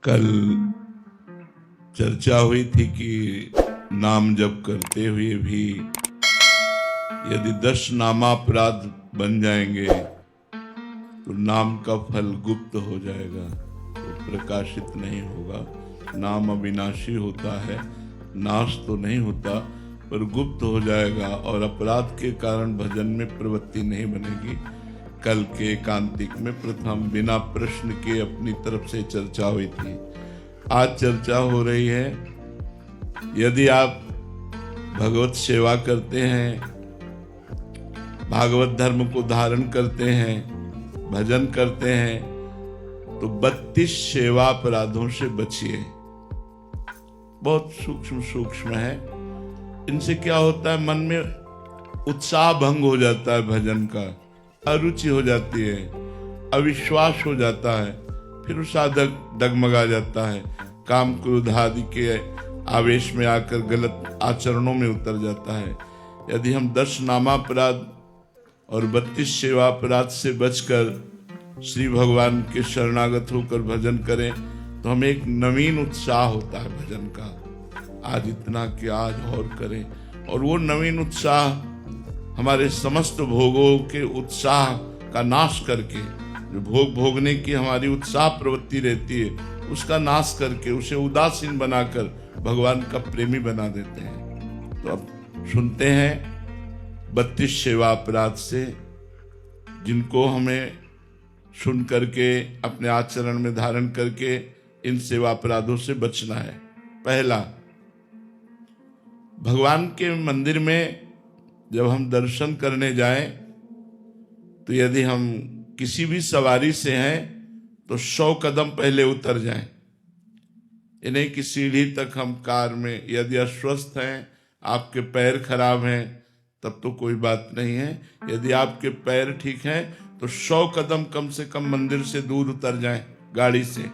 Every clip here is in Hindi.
कल चर्चा हुई थी कि नाम जप करते हुए भी यदि 10 नामापराध बन जाएंगे तो नाम का फल गुप्त हो जाएगा, तो प्रकाशित नहीं होगा। नाम अविनाशी होता है, नाश तो नहीं होता पर गुप्त हो जाएगा और अपराध के कारण भजन में प्रवृत्ति नहीं बनेगी। कल के एकांतिक में प्रथम बिना प्रश्न के अपनी तरफ से चर्चा हुई थी। आज चर्चा हो रही है, यदि आप भगवत सेवा करते हैं, भागवत धर्म को धारण करते हैं, भजन करते हैं, तो 32 सेवा अपराधों से बचिए। बहुत सूक्ष्म है। इनसे क्या होता है, मन में उत्साह भंग हो जाता है, भजन का अरुचि हो जाती है, अविश्वास हो जाता है, फिर साधक डगमगा जाता है, काम क्रोध आदि के आवेश में आकर गलत आचरणों में उतर जाता है। यदि हम 10 नामापराध और 32 सेवा अपराध से बचकर श्री भगवान के शरणागत होकर भजन करें तो हमें एक नवीन उत्साह होता है भजन का। आज इतना कि आज और करें, और वो नवीन उत्साह हमारे समस्त भोगों के उत्साह का नाश करके, जो भोग भोगने की हमारी उत्साह प्रवृत्ति रहती है उसका नाश करके उसे उदासीन बनाकर भगवान का प्रेमी बना देते हैं। तो अब सुनते हैं 32 सेवा अपराध से, जिनको हमें सुन करके अपने आचरण में धारण करके इन सेवा अपराधों से बचना है। पहला, भगवान के मंदिर में जब हम दर्शन करने जाएं तो यदि हम किसी भी सवारी से हैं तो 100 कदम पहले उतर जाएं। ये नहीं कि सीढ़ी तक हम कार में, यदि अस्वस्थ हैं, आपके पैर खराब हैं, तब तो कोई बात नहीं है। यदि आपके पैर ठीक हैं तो 100 कदम कम से कम मंदिर से दूर उतर जाएं गाड़ी से,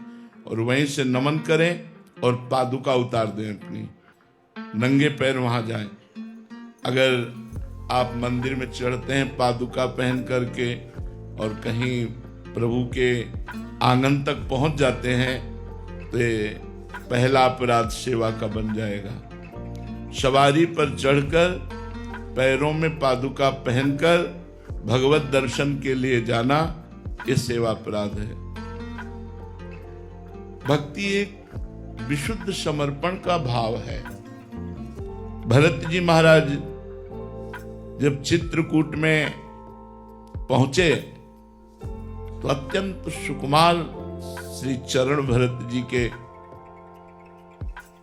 और वहीं से नमन करें और पादुका उतार दें अपनी, नंगे पैर वहां जाएं। अगर आप मंदिर में चढ़ते हैं पादुका पहन करके और कहीं प्रभु के आंगन तक पहुंच जाते हैं तो ये पहला अपराध सेवा का बन जाएगा। सवारी पर चढ़कर पैरों में पादुका पहनकर भगवत दर्शन के लिए जाना, ये सेवा अपराध है। भक्ति एक विशुद्ध समर्पण का भाव है। भरत जी महाराज जब चित्रकूट में पहुंचे तो अत्यंत सुकुमार श्री चरण भरत जी के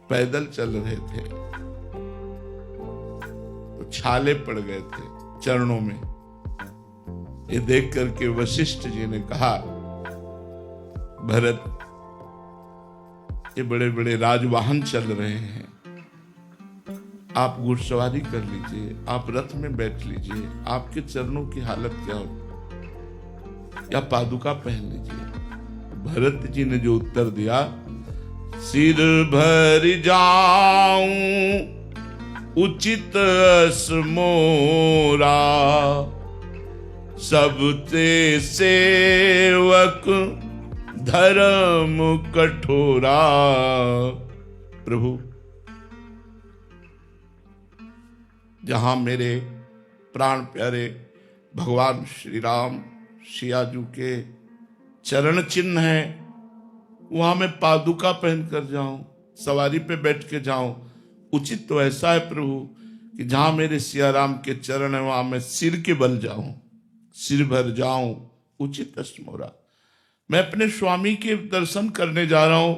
पैदल चल रहे थे, तो छाले पड़ गए थे चरणों में। ये देख करके वशिष्ठ जी ने कहा, भरत, ये बड़े बड़े राजवाहन चल रहे हैं, आप घुड़सवारी कर लीजिए, आप रथ में बैठ लीजिए, आपके चरणों की हालत क्या हो, या पादुका पहन लीजिए। भरत जी ने जो उत्तर दिया, सिर भर जाऊं उचित मोरा, सबते सेवक धर्म कठोरा। प्रभु, जहां मेरे प्राण प्यारे भगवान श्री राम सियाजू के चरण चिन्ह हैं, वहां मैं पादुका पहन कर जाऊं, सवारी पे बैठ के जाऊं, उचित तो ऐसा है प्रभु कि जहां मेरे सिया राम के चरण है वहां मैं सिर के बल जाऊं, सिर भर जाऊं उचित मोरा। मैं अपने स्वामी के दर्शन करने जा रहा हूं,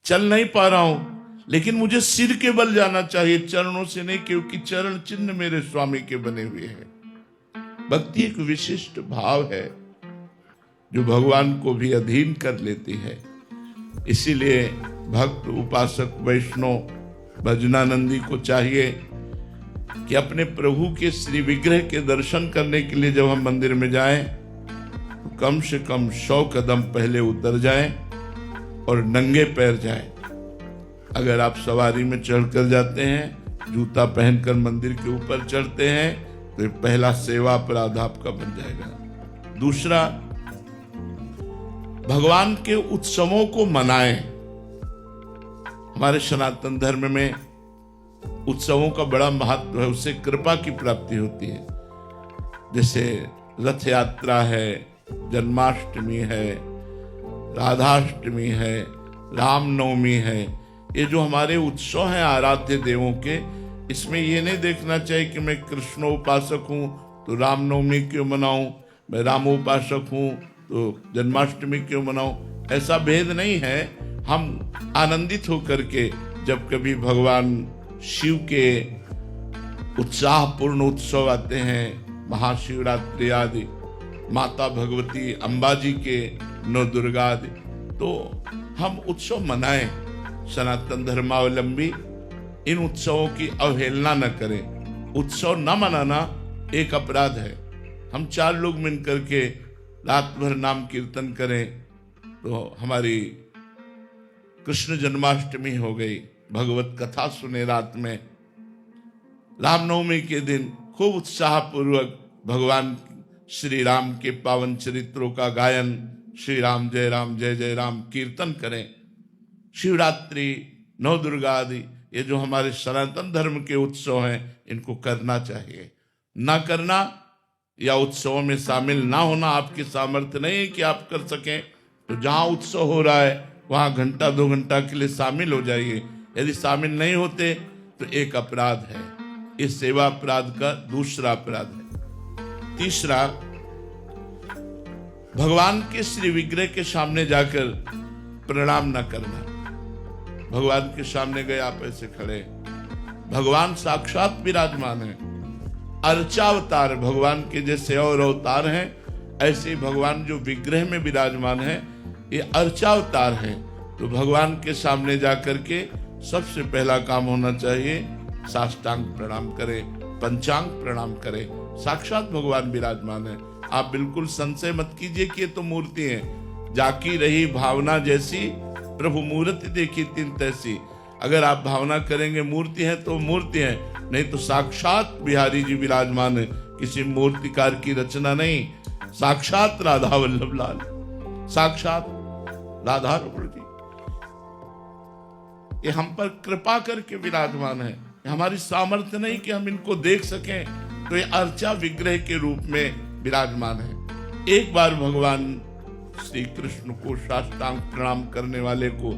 चल नहीं पा रहा हूं, लेकिन मुझे सिर के बल जाना चाहिए, चरणों से नहीं, क्योंकि चरण चिन्ह मेरे स्वामी के बने हुए हैं। भक्ति एक विशिष्ट भाव है जो भगवान को भी अधीन कर लेती है। इसीलिए भक्त, उपासक, वैष्णव, भजनानंदी को चाहिए कि अपने प्रभु के श्री विग्रह के दर्शन करने के लिए जब हम मंदिर में जाएं तो कम से कम 100 कदम पहले उतर जाएं और नंगे पैर जाएं। अगर आप सवारी में चढ़कर जाते हैं, जूता पहनकर मंदिर के ऊपर चढ़ते हैं, तो ये पहला सेवा अपराध आपका बन जाएगा। दूसरा, भगवान के उत्सवों को मनाएं। हमारे सनातन धर्म में उत्सवों का बड़ा महत्व है, उससे कृपा की प्राप्ति होती है। जैसे रथ यात्रा है, जन्माष्टमी है, राधाष्टमी है, रामनवमी है, ये जो हमारे उत्सव हैं आराध्य देवों के, इसमें ये नहीं देखना चाहिए कि मैं कृष्णोपासक हूँ तो रामनवमी क्यों मनाऊं, मैं रामोपासक हूँ तो जन्माष्टमी क्यों मनाऊं। ऐसा भेद नहीं है। हम आनंदित होकर के जब कभी भगवान शिव के उत्साहपूर्ण उत्सव आते हैं, महाशिवरात्रि आदि, माता भगवती अंबाजी के नौ दुर्गा आदि, तो हम उत्सव मनाएं। सनातन धर्मावलंबी इन उत्सवों की अवहेलना न करें। उत्सव न मनाना एक अपराध है। हम 4 लोग मिलकर के रात भर नाम कीर्तन करें तो हमारी कृष्ण जन्माष्टमी हो गई, भगवत कथा सुने रात में। रामनवमी के दिन खूब उत्साहपूर्वक भगवान श्री राम के पावन चरित्रों का गायन, श्री राम जय जय राम कीर्तन करें। शिवरात्रि, नौ दुर्गा आदि, ये जो हमारे सनातन धर्म के उत्सव हैं, इनको करना चाहिए। ना करना या उत्सवों में शामिल ना होना आपकी सामर्थ्य नहीं है कि आप कर सकें, तो जहां उत्सव हो रहा है वहां घंटा 2 घंटा के लिए शामिल हो जाइए। यदि शामिल नहीं होते तो एक अपराध है। इस सेवा अपराध का दूसरा अपराध है। तीसरा, भगवान के श्री विग्रह के सामने जाकर प्रणाम न करना। भगवान के सामने गए, आप ऐसे खड़े, भगवान साक्षात विराजमान है। अर्चावतार भगवान के जैसे और अवतार हैं, ऐसे भगवान जो विग्रह में विराजमान है ये अर्चावतार है। तो भगवान के सामने जाकर के सबसे पहला काम होना चाहिए साष्टांग प्रणाम करें, पंचांग प्रणाम करें। साक्षात भगवान विराजमान है। आप बिल्कुल संशय मत कीजिए कि ये तो मूर्ति है। जाकी रही भावना जैसी, प्रभु मूर्ति देखी तीन तैसी। अगर आप भावना करेंगे मूर्ति है तो मूर्ति है, नहीं तो साक्षात बिहारी जी विराजमान है। किसी मूर्तिकार की रचना नहीं, साक्षात राधा वल्लभ लाल, साक्षात राधा रमण जी, ये हम पर कृपा करके विराजमान है। हमारी सामर्थ्य नहीं कि हम इनको देख सकें, तो ये अर्चा विग्रह के रूप में विराजमान है। एक बार भगवान श्री कृष्ण को साष्टांग प्रणाम करने वाले को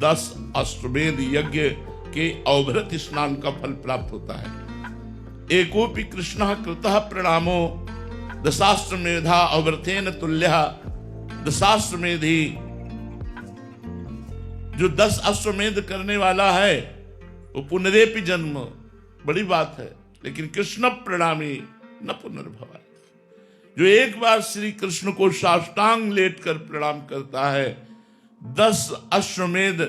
10 अश्वमेध यज्ञ के अवभृत स्नान का फल प्राप्त होता है। एकोपि कृष्णः कृतः प्रणामो दशाश्वमेधा अवभृतेन तुल्यः। दशाश्वमेधी, जो 10 अश्वमेध करने वाला है वो पुनरेपि जन्म, बड़ी बात है। लेकिन कृष्ण प्रणामी न पुनर्भवाय, जो एक बार श्री कृष्ण को साष्टांग लेटकर प्रणाम करता है, 10 अश्वमेध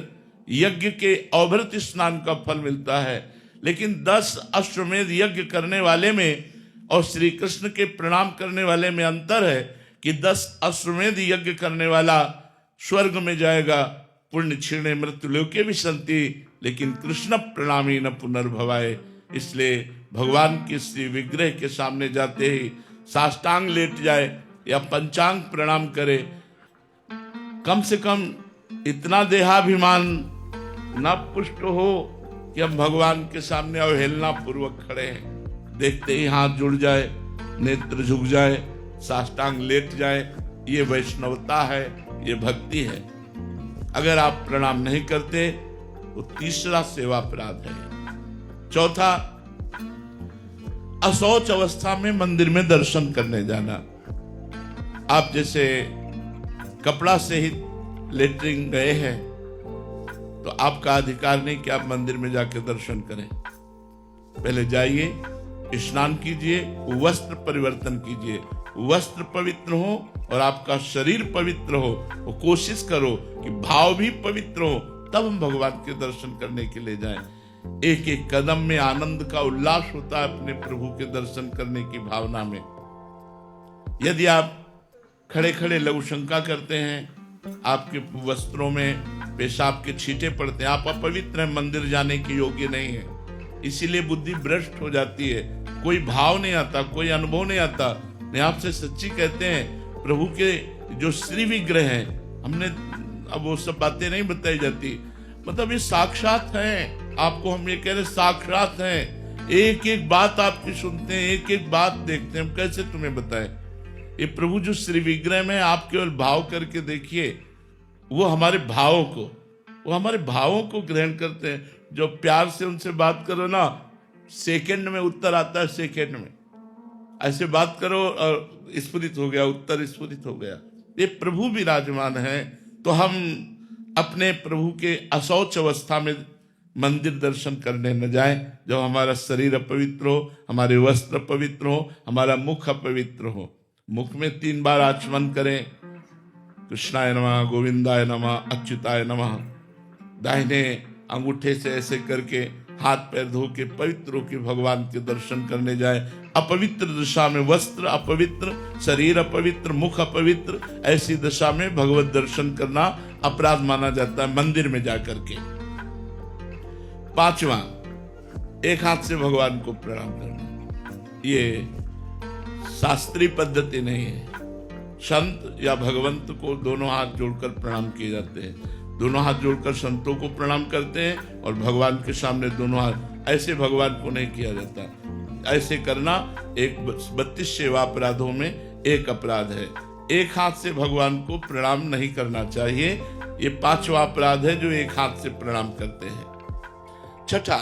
यज्ञ के अवभृत स्नान का फल मिलता है। लेकिन 10 अश्वमेध यज्ञ करने वाले में और श्री कृष्ण के प्रणाम करने वाले में अंतर है कि 10 अश्वमेध यज्ञ करने वाला स्वर्ग में जाएगा, पुण्य क्षीणे मृत्युलोके विसंति, लेकिन कृष्ण प्रणामी न पुनर्भवाय। इसलिए भगवान के श्री विग्रह के सामने जाते ही साष्टांग लेट जाए या पंचांग प्रणाम करे। कम से कम इतना देहाभिमान न पुष्ट हो कि हम भगवान के सामने अवहेलना पूर्वक खड़े हैं। देखते ही हाथ जुड़ जाए, नेत्र झुक जाए, साष्टांग लेट जाए, ये वैष्णवता है, ये भक्ति है। अगर आप प्रणाम नहीं करते तो तीसरा सेवा अपराध है। चौथा, अशौच अवस्था में मंदिर में दर्शन करने जाना। आप जैसे कपड़ा से ही लेटरिन गए हैं तो आपका अधिकार नहीं कि आप मंदिर में जाकर दर्शन करें। पहले जाइए, स्नान कीजिए, वस्त्र परिवर्तन कीजिए, वस्त्र पवित्र हो और आपका शरीर पवित्र हो। वो कोशिश करो कि भाव भी पवित्र हो, तब हम भगवान के दर्शन करने के लिए जाएं। एक एक कदम में आनंद का उल्लास होता है अपने प्रभु के दर्शन करने की भावना में। यदि आप खड़े खड़े लघु शंका करते हैं, आपके वस्त्रों में पेशाब के छींटे पड़ते हैं, आप अपवित्र हैं, मंदिर जाने के योग्य नहीं है, इसीलिए बुद्धि भ्रष्ट हो जाती है, कोई भाव नहीं आता, कोई अनुभव नहीं आता। मैं आपसे सच्ची कहते हैं, प्रभु के जो श्री विग्रह हैं, हमने अब वो सब बातें नहीं बताई जाती, मतलब ये साक्षात हैं, आपको हम ये कह रहे साक्षात हैं, एक एक बात आपकी सुनते हैं, एक एक बात देखते हैं, हम कैसे तुम्हें बताएं। ये प्रभु जो श्री विग्रह में आप केवल भाव करके देखिए, वो हमारे भावों को ग्रहण करते हैं। जो प्यार से उनसे बात करो ना, सेकंड में उत्तर आता है, सेकंड में ऐसे बात करो और स्फुरित हो गया उत्तर, स्फुरित हो गया। ये प्रभु विराजमान है। तो हम अपने प्रभु के अशौच अवस्था में मंदिर दर्शन करने न जाएं, जब हमारा शरीर अपवित्र हो, हमारे वस्त्र अपवित्र हो, हमारा मुख अपवित्र हो। मुख में 3 बार आचमन करें, कृष्णाय नमः, गोविंदाय नमः, अच्युताय नमः। दाहिने अंगूठे से ऐसे करके हाथ पैर धो के पवित्र होकर भगवान के दर्शन करने जाए। अपवित्र दशा में वस्त्र अपवित्र, शरीर अपवित्र, मुख अपवित्र, ऐसी दशा में भगवत दर्शन करना अपराध माना जाता है मंदिर में जाकर के। 5वां, एक हाथ से भगवान को प्रणाम करना। ये शास्त्रीय पद्धति नहीं है। संत या भगवंत को दोनों हाथ जोड़कर प्रणाम किए जाते हैं। दोनों हाथ जोड़कर संतों को प्रणाम करते हैं और भगवान के सामने दोनों हाथ, ऐसे भगवान को नहीं किया जाता। ऐसे करना एक 32 सेवा अपराधों में एक अपराध है। एक हाथ से भगवान को प्रणाम नहीं करना चाहिए। ये 5वां अपराध है जो एक हाथ से प्रणाम करते हैं। 6ठा,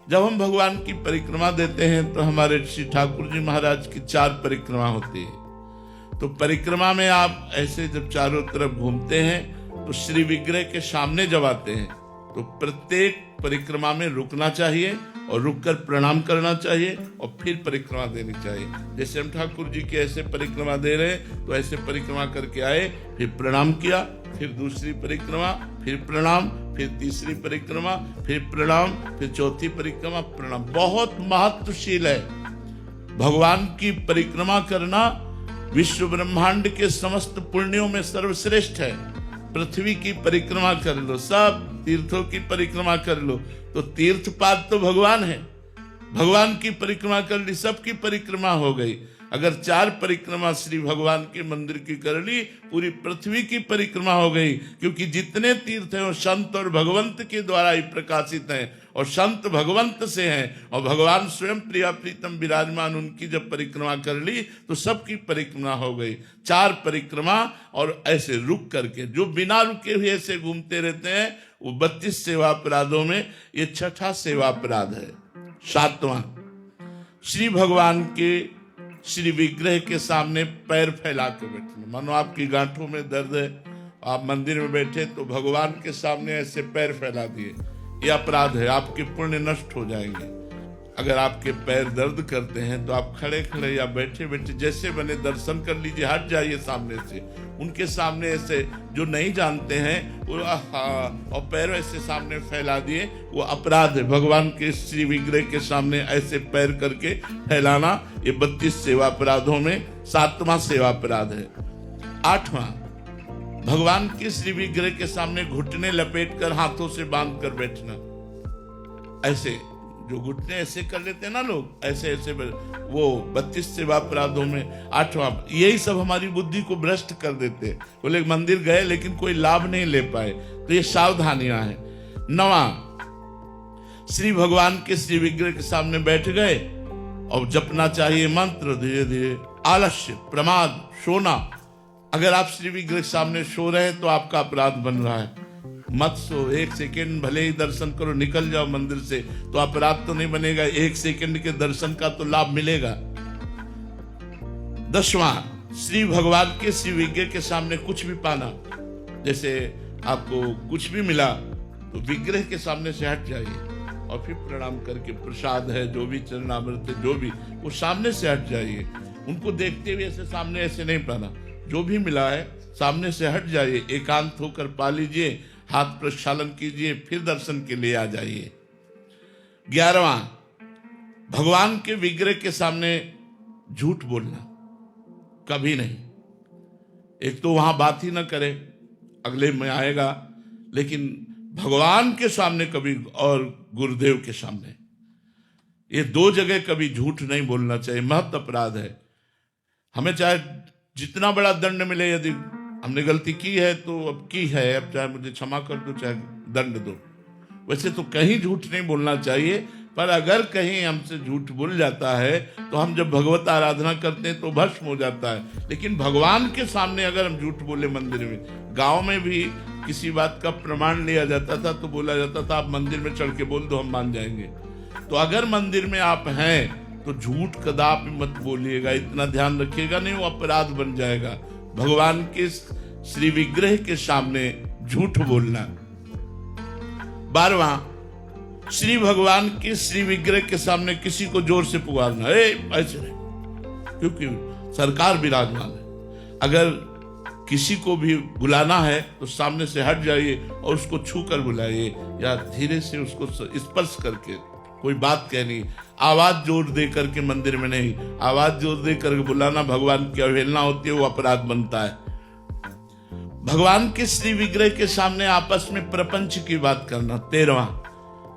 जब हम भगवान की परिक्रमा देते हैं तो हमारे श्री ठाकुर जी महाराज की 4 परिक्रमा होती है। तो परिक्रमा में आप ऐसे जब चारों तरफ घूमते हैं तो श्री विग्रह के सामने जब आते हैं तो प्रत्येक परिक्रमा में रुकना चाहिए और रुककर प्रणाम करना चाहिए और फिर परिक्रमा देनी चाहिए। जैसे हम ठाकुर जी की ऐसे परिक्रमा दे रहे हैं तो ऐसे परिक्रमा करके आए, फिर प्रणाम किया, फिर दूसरी परिक्रमा, फिर प्रणाम, फिर तीसरी परिक्रमा, फिर प्रणाम, फिर चौथी परिक्रमा, प्रणाम। बहुत महत्वशील है। भगवान की परिक्रमा करना विश्व ब्रह्मांड के समस्त पुण्यों में सर्वश्रेष्ठ है। पृथ्वी की परिक्रमा कर लो, सब तीर्थों की परिक्रमा कर लो, तो तीर्थपाद तो भगवान है। भगवान की परिक्रमा कर ली, सबकी परिक्रमा हो गई। अगर 4 परिक्रमा श्री भगवान के मंदिर की कर ली, पूरी पृथ्वी की परिक्रमा हो गई। क्योंकि जितने तीर्थ हैं वो संत और भगवंत के द्वारा ही प्रकाशित हैं और संत भगवंत से हैं और भगवान स्वयं प्रिया प्रीतम विराजमान, उनकी जब परिक्रमा कर ली तो सबकी परिक्रमा हो गई। 4 परिक्रमा और ऐसे रुक करके, जो बिना रुके हुए ऐसे घूमते रहते हैं, वो 32 सेवा अपराधों में ये 6ठा सेवा अपराध है। 7वां, श्री भगवान के श्री विग्रह के सामने पैर फैला के बैठना। मानो आपकी गांठों में दर्द है, आप मंदिर में बैठे तो भगवान के सामने ऐसे पैर फैला दिए, ये अपराध है। आपके पुण्य नष्ट हो जाएंगे। अगर आपके पैर दर्द करते हैं तो आप खड़े खड़े या बैठे बैठे जैसे बने दर्शन कर लीजिए, हट जाइए सामने से। उनके सामने ऐसे जो नहीं जानते हैं वो और पैर ऐसे सामने फैला दिए, वो अपराध है। भगवान के श्री विग्रह के सामने ऐसे पैर करके फैलाना, ये 32 सेवा अपराधों में 7वां सेवा अपराध है। 8वां, भगवान के श्री विग्रह के सामने घुटने लपेट कर हाथों से बांध कर बैठना। ऐसे जो घुटने ऐसे कर लेते हैं ना लोग, ऐसे ऐसे वो 32 सेवा अपराधों में 8वां। यही सब हमारी बुद्धि को भ्रष्ट कर देते हैं। बोले मंदिर गए लेकिन कोई लाभ नहीं ले पाए, तो ये सावधानियां हैं। 9वां, श्री भगवान के श्री विग्रह के सामने बैठ गए और जपना चाहिए मंत्र धीरे धीरे। आलस्य, प्रमाद, सोना। अगर आप श्री विग्रह के सामने सो रहे हैं तो आपका अपराध बन रहा है। मत सो, 1 सेकेंड भले ही दर्शन करो, निकल जाओ मंदिर से, तो अपराध तो नहीं बनेगा। 1 सेकेंड के दर्शन का तो लाभ मिलेगा। 10वां, श्री भगवान के श्री विग्रह के सामने कुछ भी पाना। जैसे आपको कुछ भी मिला तो विग्रह के सामने से हट जाइए और फिर प्रणाम करके, प्रसाद है जो भी, चरणामृत है जो भी, वो सामने से हट जाइए। उनको देखते हुए ऐसे सामने ऐसे नहीं पाना। जो भी मिला है सामने से हट जाइए, एकांत होकर पा लीजिए, हाथ प्रक्षालन कीजिए, फिर दर्शन के लिए आ जाइए। 11वां, भगवान के विग्रह के सामने झूठ बोलना कभी नहीं। एक तो वहां बात ही ना करे, अगले में आएगा, लेकिन भगवान के सामने कभी और गुरुदेव के सामने, ये 2 जगह कभी झूठ नहीं बोलना चाहिए। महत्व अपराध है। हमें चाहे जितना बड़ा दंड मिले, यदि हमने गलती की है तो अब की है, अब चाहे मुझे क्षमा कर दो, चाहे दंड दो। वैसे तो कहीं झूठ नहीं बोलना चाहिए, पर अगर कहीं हमसे झूठ बोल जाता है तो हम जब भगवत आराधना करते हैं तो भस्म हो जाता है। लेकिन भगवान के सामने अगर हम झूठ बोले मंदिर में, गांव में भी किसी बात का प्रमाण लिया जाता था तो बोला जाता था आप मंदिर में चढ़ के बोल दो हम मान जाएंगे। तो अगर मंदिर में आप हैं तो झूठ कदापि मत बोलिएगा, इतना ध्यान रखिएगा, नहीं वो अपराध बन जाएगा। भगवान के श्री विग्रह के सामने झूठ बोलना। 12वां, श्री भगवान के श्री विग्रह के सामने किसी को जोर से पुकारना, ऐसे नहीं, क्योंकि सरकार विराजमान है। अगर किसी को भी बुलाना है तो सामने से हट जाइए और उसको छू कर बुलाइए, या धीरे से उसको स्पर्श करके कोई बात कहनी। आवाज जोर दे करके मंदिर में नहीं, आवाज जोर दे करके बुलाना भगवान की अवहेलना होती है, वो अपराध बनता है। भगवान के श्री विग्रह के सामने आपस में प्रपंच की बात करना। 13वां,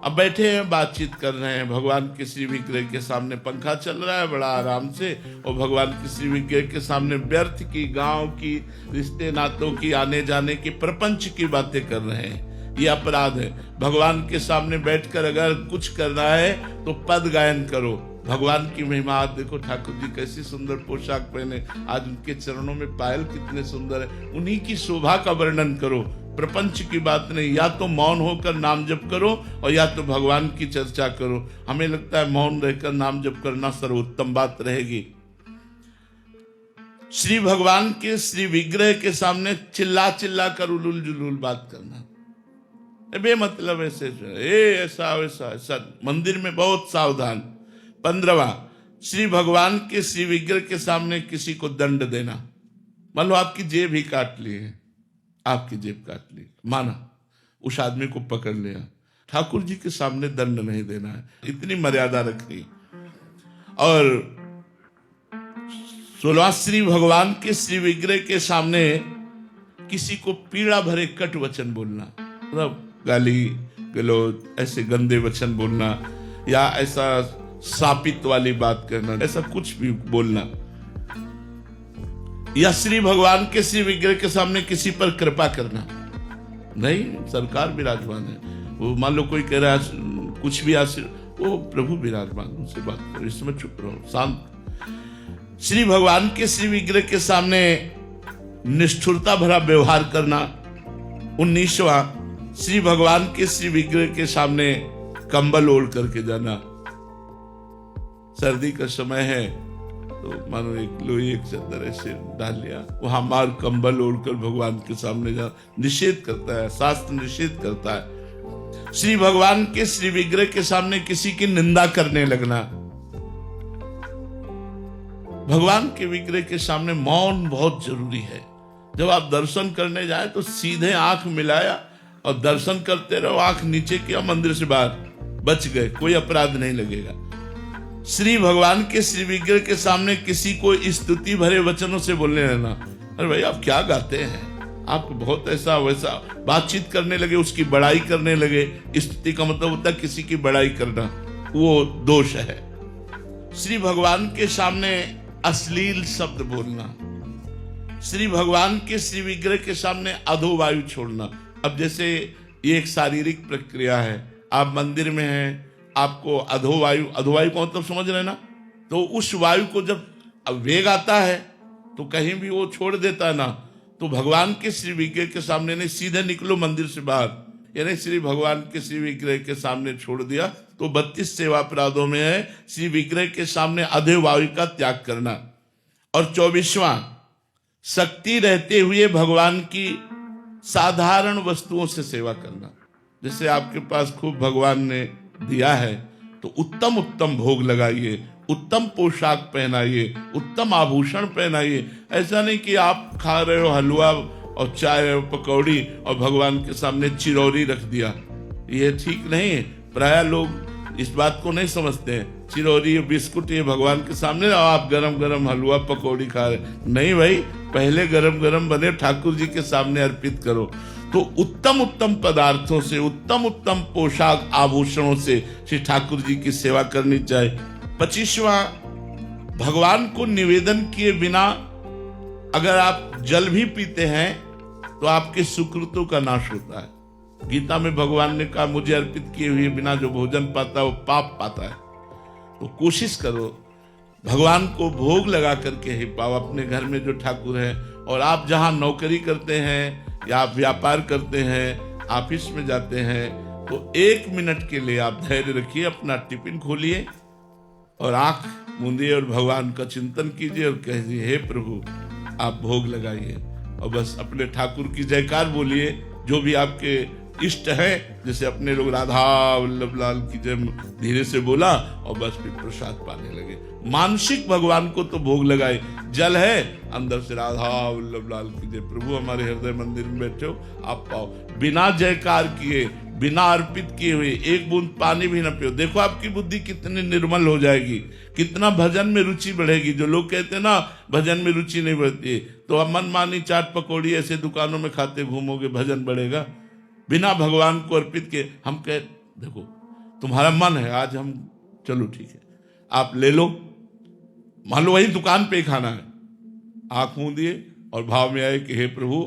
अब बैठे हैं बातचीत कर रहे हैं, भगवान के श्री विग्रह के सामने पंखा चल रहा है बड़ा आराम से, और भगवान के श्री विग्रह के सामने व्यर्थ की, गांव की, रिश्ते नातों की, आने जाने की, प्रपंच की बातें कर रहे हैं, ये अपराध है। भगवान के सामने बैठकर अगर कुछ करना है तो पद गायन करो, भगवान की महिमा। आज देखो ठाकुर जी कैसी सुंदर पोशाक पहने, आज उनके चरणों में पायल कितने सुंदर है, उन्हीं की शोभा का वर्णन करो, प्रपंच की बात नहीं। या तो मौन होकर नाम जप करो और या तो भगवान की चर्चा करो। हमें लगता है मौन रहकर नाम जप करना सर्वोत्तम बात रहेगी। श्री भगवान के श्री विग्रह के सामने चिल्ला चिल्ला कर उलूल जुलूल बात करना, बेमतलब ऐसे ऐसा वैसा ऐसा, मंदिर में बहुत सावधान। 15वां, श्री भगवान के श्री विग्रह के सामने किसी को दंड देना। मान लो आपकी जेब ही काट ली है, आपकी जेब काट ली, माना उस आदमी को पकड़ लिया, ठाकुर जी के सामने दंड नहीं देना है, इतनी मर्यादा रखनी। और 16वां, श्री भगवान के श्री विग्रह के सामने किसी को पीड़ा भरे कट वचन बोलना, मतलब गाली गलौज, ऐसे गंदे वचन बोलना, या ऐसा शापित वाली बात करना, ऐसा कुछ भी बोलना। या श्री भगवान के श्री विग्रह के सामने किसी पर कृपा करना नहीं, सरकार विराजमान है, वो मान लो कोई कह रहा है कुछ भी वो प्रभु विराजमान, उनसे बात करो, इस समय चुप रहो, शांत। श्री भगवान के श्री विग्रह के सामने निष्ठुरता भरा व्यवहार करना। 19वां, श्री भगवान के श्री विग्रह के सामने कंबल ओढ़ करके जाना। सर्दी का समय है तो मानो एक लोई एक चादर ऐसे डाल लिया, वहां मार कंबल ओढ़कर भगवान के सामने जाना निषेध करता है, शास्त्र निषेध करता है। श्री भगवान के श्री विग्रह के सामने किसी की निंदा करने लगना। भगवान के विग्रह के सामने मौन बहुत जरूरी है। जब आप दर्शन करने जाए तो सीधे आंख मिलाया और दर्शन करते रहो, आंख नीचे किया, मंदिर से बाहर, बच गए, कोई अपराध नहीं लगेगा। श्री भगवान के श्री विग्रह के सामने किसी को स्तुति भरे वचनों से बोलने रहना। अरे भाई आप क्या गाते हैं, आप बहुत ऐसा वैसा बातचीत करने लगे, उसकी बड़ाई करने लगे। स्तुति का मतलब होता है किसी की बड़ाई करना, वो दोष है। श्री भगवान के सामने अश्लील शब्द बोलना। श्री भगवान के श्री विग्रह के सामने अधोवायु छोड़ना। अब जैसे ये एक शारीरिक प्रक्रिया है, आप मंदिर में हैं, आपको अधोवायु को मतलब समझ रहे ना, तो उस वायु को जब वेग आता है तो कहीं भी वो छोड़ देता है ना, तो भगवान के श्री विग्रह के सामने नहीं, सीधे निकलो मंदिर से बाहर, यानी श्री भगवान के श्री विग्रह के सामने छोड़ दिया तो 32 सेवा अपराधों में है श्री विग्रह के सामने अधोवायु का त्याग करना। और 24वां, शक्ति रहते हुए भगवान की साधारण वस्तुओं से सेवा करना। जैसे आपके पास खूब भगवान ने दिया है तो उत्तम उत्तम भोग लगाइए, उत्तम पोशाक पहनाइए, उत्तम आभूषण पहनाइए। ऐसा नहीं कि आप खा रहे हो हलवा और चाय और पकौड़ी और भगवान के सामने चिरौरी रख दिया, ये ठीक नहीं है। प्राय लोग इस बात को नहीं समझते हैं, चिरौरी बिस्कुट ये भगवान के सामने और आप गरम गरम हलवा पकौड़ी खा रहे। नहीं भाई, पहले गरम गरम बने ठाकुर जी के सामने अर्पित करो। तो उत्तम उत्तम पदार्थों से, उत्तम उत्तम पोशाक आभूषणों से श्री ठाकुर जी की सेवा करनी चाहिए। 25वां, भगवान को निवेदन किए बिना अगर आप जल भी पीते हैं तो आपके सुकृतों का नाश होता है। गीता में भगवान ने कहा मुझे अर्पित किए हुए बिना जो भोजन पाता है वो पाप पाता है। तो कोशिश करो भगवान को भोग लगा करके ही पाओ। अपने घर में जो ठाकुर है, और आप जहां नौकरी करते हैं या आप व्यापार करते हैं, ऑफिस में जाते हैं, तो 1 मिनट के लिए आप धैर्य रखिए, अपना टिफिन खोलिए और आंख मूंदिए और भगवान का चिंतन कीजिए और कहिए हे प्रभु आप भोग लगाइए, और बस अपने ठाकुर की जयकार बोलिए। जो भी आपके इष्ट है, जैसे अपने लोग राधा वल्लभ लाल की जय धीरे से बोला और बस फिर प्रसाद पाने लगे। मानसिक भगवान को तो भोग लगाए, जल है अंदर से राधा वल्लभ लाल की जय, प्रभु हमारे हृदय मंदिर में बैठे हो आप पाओ। बिना जयकार किए, बिना अर्पित किए हुए 1 बूंद पानी भी न पियो। देखो आपकी बुद्धि कितनी निर्मल हो जाएगी, कितना भजन में रुचि बढ़ेगी। जो लोग कहते हैं ना भजन में रुचि नहीं बढ़ती, तो अब मनमानी चाट पकौड़ी ऐसे दुकानों में खाते घूमोगे, भजन बढ़ेगा? बिना भगवान को अर्पित के हम कह देखो तुम्हारा मन है आज हम, चलो ठीक है आप ले लो, मान लो वही दुकान पे खाना है, आंख मूंदिए और भाव में आए कि हे प्रभु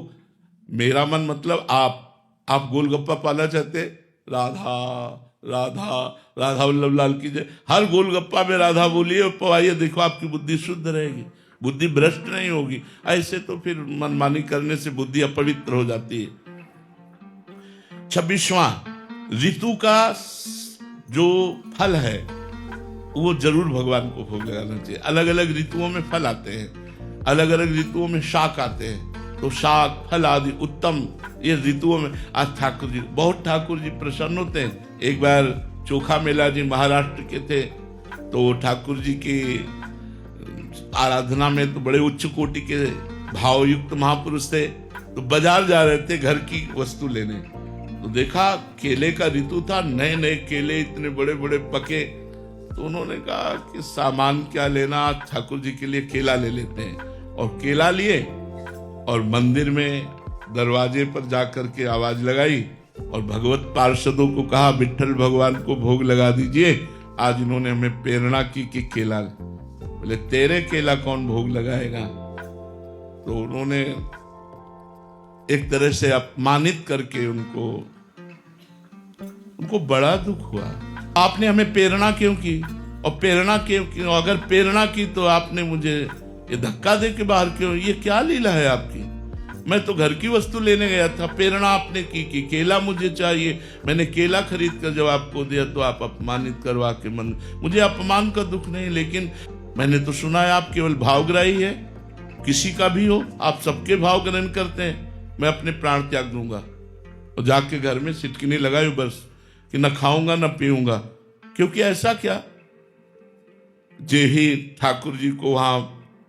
मेरा मन मतलब आप गोलगप्पा पाना चाहते, राधा राधा राधा वल्लभ लाल की जय, हर गोलगप्पा में राधा बोलिए और पवाइए, देखो आपकी बुद्धि शुद्ध रहेगी, बुद्धि भ्रष्ट नहीं होगी। ऐसे तो फिर मनमानी करने से बुद्धि अपवित्र हो जाती है। 26वां, ऋतु का जो फल है वो जरूर भगवान को भोग लगाना चाहिए। अलग अलग ऋतुओं में फल आते हैं, अलग अलग ऋतुओं में शाक आते हैं, तो शाक फल आदि उत्तम ये ऋतुओं में। आज ठाकुर जी, बहुत ठाकुर जी प्रसन्न होते हैं। एक बार चोखा मेला जी महाराष्ट्र के थे, तो ठाकुर जी की आराधना में तो बड़े उच्च कोटि के भावयुक्त महापुरुष थे, तो बाजार जा रहे थे घर की वस्तु लेने, तो देखा केले का ऋतु था, नए नए केले इतने बड़े बड़े पके, तो उन्होंने कहा कि सामान क्या लेना, ठाकुर जी के लिए केला ले लेते हैं। और केला लिए और मंदिर में दरवाजे पर जाकर के आवाज लगाई और भगवत पार्षदों को कहा विट्ठल भगवान को भोग लगा दीजिए, आज इन्होंने हमें प्रेरणा की कि केला। बोले तेरे केला कौन भोग लगाएगा? तो उन्होंने एक तरह से अपमानित करके उनको बड़ा दुख हुआ। आपने हमें प्रेरणा क्यों की? और प्रेरणा क्यों? अगर प्रेरणा की तो आपने मुझे ये धक्का दे के बाहर क्यों? ये क्या लीला है आपकी? मैं तो घर की वस्तु लेने गया था, प्रेरणा आपने की कि केला मुझे चाहिए, मैंने केला खरीद कर जब आपको दिया तो आप अपमानित करवा के मन। मुझे अपमान का दुख नहीं, लेकिन मैंने तो सुना है आप केवल भावग्राही है, किसी का भी हो आप सबके भाव ग्रहण करते हैं। मैं अपने प्राण त्याग दूंगा और जाके घर में सिटकिनी लगाई बस कि न खाऊंगा न पीऊंगा। क्योंकि ऐसा क्या, जे ही ठाकुर जी को वहां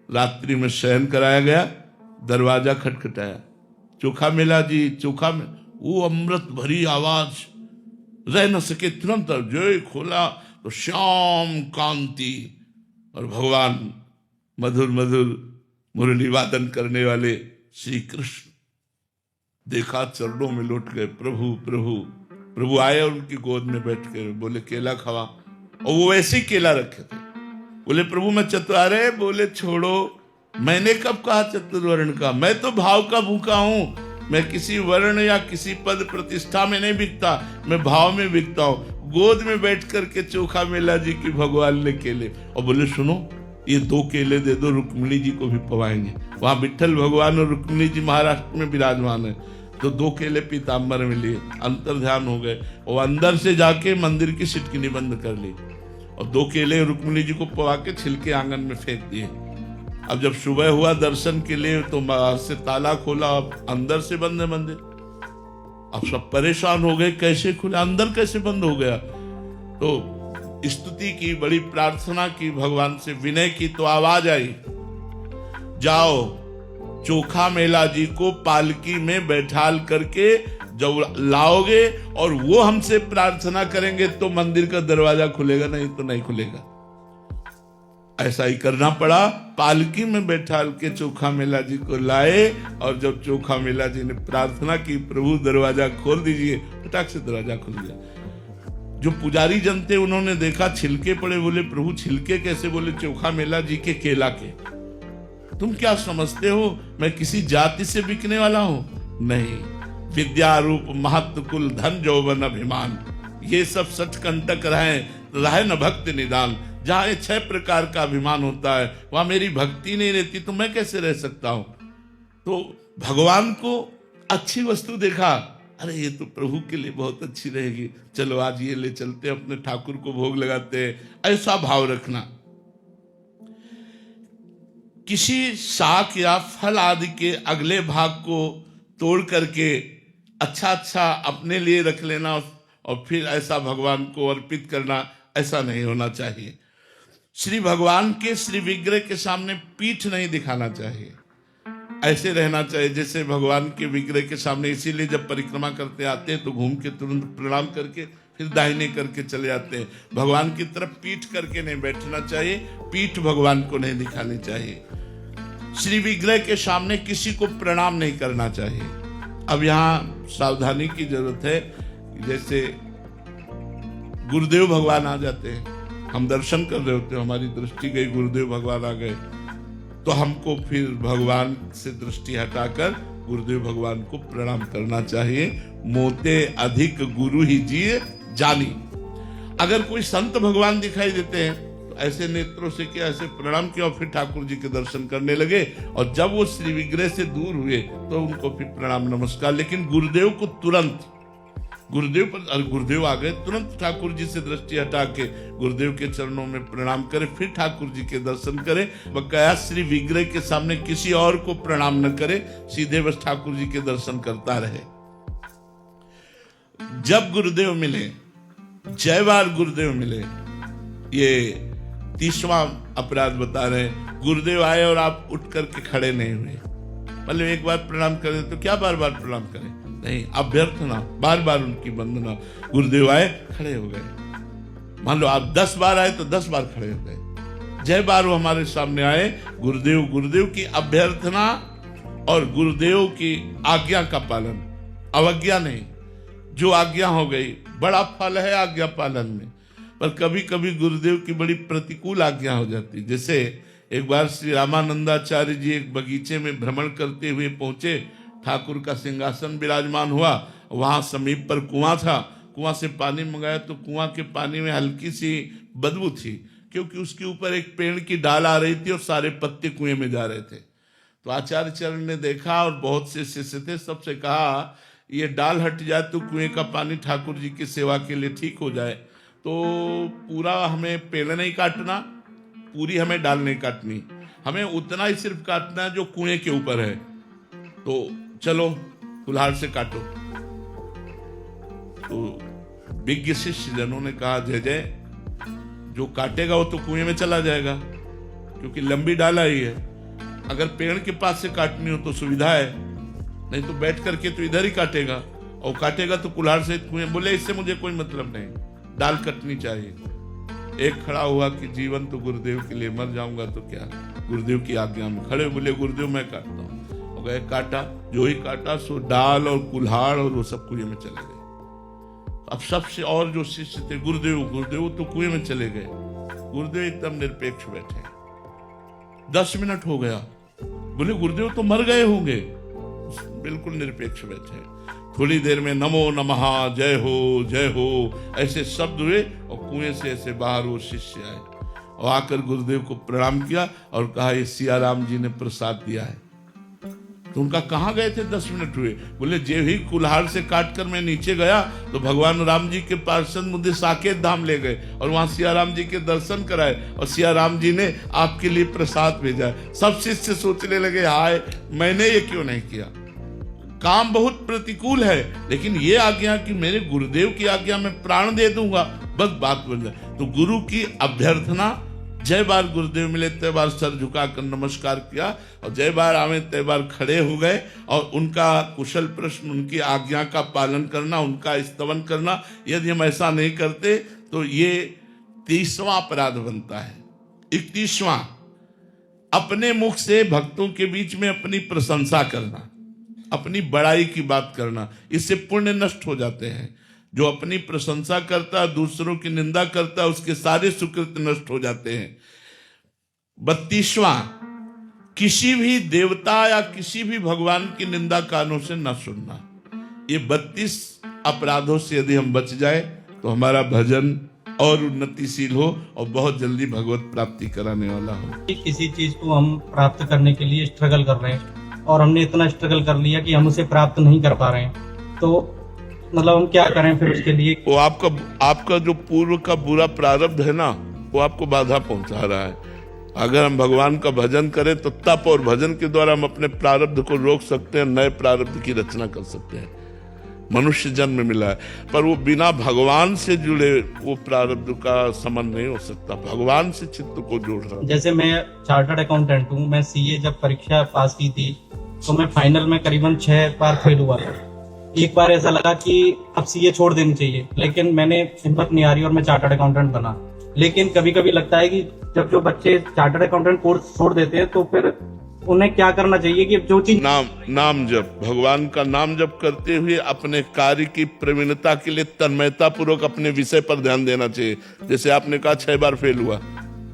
रात्रि में शयन कराया गया, दरवाजा खटखटाया, चोखा मेला जी चोखा में, वो अमृत भरी आवाज रह न सके, तुरंत जो खोला तो श्याम कांति और भगवान मधुर मधुर मुरली वादन करने वाले श्री कृष्ण। देखा चरणों में लौट गए, प्रभु प्रभु प्रभु आए और उनकी गोद में बैठ के बोले केला खावा, और वो वैसे ही केला रखे थे। बोले प्रभु मैं चतुरारे, बोले छोड़ो, मैंने कब कहा चतुर्वर्ण का, मैं तो भाव का भूखा हूं, मैं किसी वर्ण या किसी पद प्रतिष्ठा में नहीं बिकता, मैं भाव में बिकता हूं। गोद में बैठ करके चोखा मेला जी की भगवान ने केले, और बोले सुनो ये 2 केले दे दो, रुक्मिणी जी को भी पवाएंगे। वहां विट्ठल भगवान और रुक्मिणी जी महाराष्ट्र में विराजमान है, तो 2 केले पीताम्बर में लिए, अंतर ध्यान हो गए और अंदर से जाके मंदिर की सिटकिनी बंद कर ली और 2 केले रुक्मिणी जी को पवा के छिलके आंगन में फेंक दिए। अब जब सुबह हुआ दर्शन के लिए तो बाहर से ताला खोला, अब अंदर से बंद है मंदिर। अब सब परेशान हो गए, कैसे खुला, अंदर कैसे बंद हो गया? तो स्तुति की, बड़ी प्रार्थना की, भगवान से विनय की, तो आवाज आई जाओ चोखा मेला जी को पालकी में बैठाल करके जब लाओगे और वो हमसे प्रार्थना करेंगे तो मंदिर का दरवाजा खुलेगा, नहीं तो नहीं खुलेगा। ऐसा ही करना पड़ा, पालकी में बैठाल के चोखा मेला जी को लाए और जब चोखा मेला जी ने प्रार्थना की प्रभु दरवाजा खोल दीजिए, फटाक से दरवाजा खुल गया। जो पुजारी जन थे उन्होंने देखा छिलके पड़े, बोले प्रभु छिलके कैसे? बोले चोखा मेला जी के केला के। तुम क्या समझते हो मैं किसी जाति से बिकने वाला हूं? नहीं, विद्या रूप महत्व कुल धन जौवन अभिमान, ये सब सचकंटक रहे न भक्ति निदान। जहां ये 6 प्रकार का अभिमान होता है वहां मेरी भक्ति नहीं रहती तो मैं कैसे रह सकता हूं। तो भगवान को अच्छी वस्तु देखा, अरे ये तो प्रभु के लिए बहुत अच्छी रहेगी, चलो आज ये ले चलते अपने ठाकुर को भोग लगाते हैं, ऐसा भाव रखना। किसी शाक या फल आदि के अगले भाग को तोड़ करके अच्छा अपने लिए रख लेना और फिर ऐसा भगवान को अर्पित करना, ऐसा नहीं होना चाहिए। श्री भगवान के श्री विग्रह के सामने पीठ नहीं दिखाना चाहिए, ऐसे रहना चाहिए जैसे भगवान के विग्रह के सामने। इसीलिए जब परिक्रमा करते आते हैं तो घूम के तुरंत प्रणाम करके फिर दाहिने करके चले जाते हैं। भगवान की तरफ पीठ करके नहीं बैठना चाहिए, पीठ भगवान को नहीं दिखानी चाहिए। श्री विग्रह के सामने किसी को प्रणाम नहीं करना चाहिए। अब यहाँ सावधानी की जरूरत है, जैसे गुरुदेव भगवान आ जाते हैं, हम दर्शन कर रहे होते हैं, हमारी दृष्टि गई, गुरुदेव भगवान आ गए, तो हमको फिर भगवान से दृष्टि हटाकर गुरुदेव भगवान को प्रणाम करना चाहिए। मोते अधिक गुरु ही जिए जानी। अगर कोई संत भगवान दिखाई देते हैं तो ऐसे नेत्रों से किया, ऐसे प्रणाम किया और फिर ठाकुर जी के दर्शन करने लगे। और जब वो श्री विग्रह से दूर हुए तो उनको फिर प्रणाम नमस्कार। लेकिन गुरुदेव को तुरंत, गुरुदेव आ गए, तुरंत ठाकुर जी से दृष्टि हटा के गुरुदेव के चरणों में प्रणाम करे, फिर ठाकुर जी के दर्शन करे। बकाया श्री विग्रह के सामने किसी और को प्रणाम न करे, सीधे बस ठाकुर जी के दर्शन करता रहे। जब गुरुदेव मिले, जय बार गुरुदेव मिले, ये 30वां अपराध बता रहे। गुरुदेव आए और आप उठ करके खड़े नहीं हुए, मतलब एक बार प्रणाम करें तो क्या बार बार प्रणाम करें, नहीं, अभ्यर्थना, बार बार उनकी वंदना। गुरुदेव आए, खड़े हो गए। मान लो आप 10 बार आए तो 10 बार खड़े हो गए। जय बार वो हमारे सामने आए, गुरुदेव की अभ्यर्थना और गुरुदेव की आज्ञा का पालन, अवज्ञा नहीं। जो आज्ञा हो गई, बड़ा फल है आज्ञा पालन में, पर कभी कभी गुरुदेव की बड़ी प्रतिकूल आज्ञा हो जाती। जैसे एक बार श्री रामानंदाचार्य जी एक बगीचे में भ्रमण करते हुए पहुंचे, ठाकुर का सिंहासन विराजमान हुआ, वहां समीप पर कुआं था, कुआं से पानी मंगाया तो कुआं के पानी में हल्की सी बदबू थी, क्योंकि उसके ऊपर एक पेड़ की डाल आ रही थी और सारे पत्ते कुएं में जा रहे थे। तो आचार्य चरण ने देखा और बहुत से शिष्य थे, सबसे कहा ये डाल हट जाए तो कुएं का पानी ठाकुर जी की सेवा के लिए ठीक हो जाए। तो पूरा हमें पेड़ नहीं काटना, पूरी हमें डाल नहीं काटनी, हमें उतना ही सिर्फ काटना है जो कुएं के ऊपर है। तो चलो कुल्हाड़ से काटो। तो विज्ञ शिष्य जनों ने कहा, जय जय, जो काटेगा वो तो कुएं में चला जाएगा, क्योंकि लंबी डाला ही है। अगर पेड़ के पास से काटनी हो तो सुविधा है, नहीं तो बैठ करके तो इधर ही काटेगा, और काटेगा तो कुल्हाड़ से कुएं। बोले इससे मुझे कोई मतलब नहीं, डाल कटनी चाहिए। एक खड़ा हुआ कि जीवन तो गुरुदेव के लिए, मर जाऊंगा तो क्या, गुरुदेव की आज्ञा में खड़े। बोले गुरुदेव मैं काटता हूँ। हो गए, काटा, जो ही काटा सो डाल और कुल्हाड़ और वो सब कुएं में चले गए। अब सबसे और जो शिष्य थे, गुरुदेव तो कुएं में चले गए। गुरुदेव एकदम निरपेक्ष बैठे। 10 मिनट हो गया, बोले गुरुदेव तो मर गए होंगे, बिल्कुल निरपेक्ष बैठे। थोड़ी देर में नमो नमः, जय हो ऐसे शब्द हुए और कुएं से ऐसे बाहर वो शिष्य आए और आकर गुरुदेव को प्रणाम किया और कहा ये सियाराम जी ने प्रसाद दिया है। तो उनका कहाँ गए थे, 10 मिनट हुए। बोले जे ही कुल्हाड़ से काट कर मैं नीचे गया तो भगवान राम जी के पार्षद मुझे साकेत धाम ले गए और वहां सियाराम जी के दर्शन कराए और सियाराम जी ने आपके लिए प्रसाद भेजा। सब शिष्य सोचने लगे, हाय मैंने ये क्यों नहीं किया। काम बहुत प्रतिकूल है, लेकिन ये आज्ञा कि मेरे गुरुदेव की आज्ञा में प्राण दे दूंगा, बस बात बन जाए। तो गुरु की अभ्यर्थना, जय बार गुरुदेव मिले तय बार सर झुकाकर नमस्कार किया और जय बार आवे तय बार खड़े हो गए और उनका कुशल प्रश्न, उनकी आज्ञा का पालन करना, उनका स्तवन करना। यदि हम ऐसा नहीं करते तो ये 30वां अपराध बनता है। 31वां, अपने मुख से भक्तों के बीच में अपनी प्रशंसा करना, अपनी बड़ाई की बात करना, इससे पुण्य नष्ट हो जाते हैं। जो अपनी प्रशंसा करता है, दूसरों की निंदा करता है, उसके सारे सुकृत नष्ट हो जाते हैं। 32वां, किसी भी देवता या किसी भी भगवान की निंदा कानों से न सुनना। ये 32 अपराधों से यदि हम बच जाए तो हमारा भजन और उन्नतिशील हो और बहुत जल्दी भगवत प्राप्ति कराने वाला हो। किसी चीज को हम प्राप्त करने के लिए स्ट्रगल कर रहे हैं और हमने इतना स्ट्रगल कर लिया कि हम उसे प्राप्त नहीं कर पा रहे हैं, तो मतलब हम क्या करें फिर उसके लिए? वो आपका जो पूर्व का बुरा प्रारब्ध है ना, वो आपको बाधा पहुंचा रहा है। अगर हम भगवान का भजन करें तो तप और भजन के द्वारा हम अपने प्रारब्ध को रोक सकते हैं, नए प्रारब्ध की रचना कर सकते हैं। मनुष्य जन्म मिला है, पर वो बिना भगवान से जुड़े वो प्रारब्ध का समन नहीं हो सकता। भगवान से चित्त को जोड़ना। जैसे मैं चार्टर्ड अकाउंटेंट हूँ, मैं सीए जब परीक्षा पास की थी तो मैं फाइनल में करीबन 6 बार फेल हुआ था। एक बार ऐसा लगा कि अब सीए छोड़ देनी चाहिए, लेकिन मैंने हिम्मत नहीं हारी और मैं चार्टर्ड अकाउंटेंट बना। लेकिन कभी कभी लगता है कि जब जो बच्चे चार्टर्ड अकाउंटेंट कोर्स छोड़ देते हैं तो फिर उन्हें क्या करना चाहिए कि जो चीज नाम जप, भगवान का नाम जप करते हुए अपने कार्य की प्रवीणता के लिए तन्मयता पूर्वक अपने विषय पर ध्यान देना चाहिए। जैसे आपने कहा 6 बार फेल हुआ,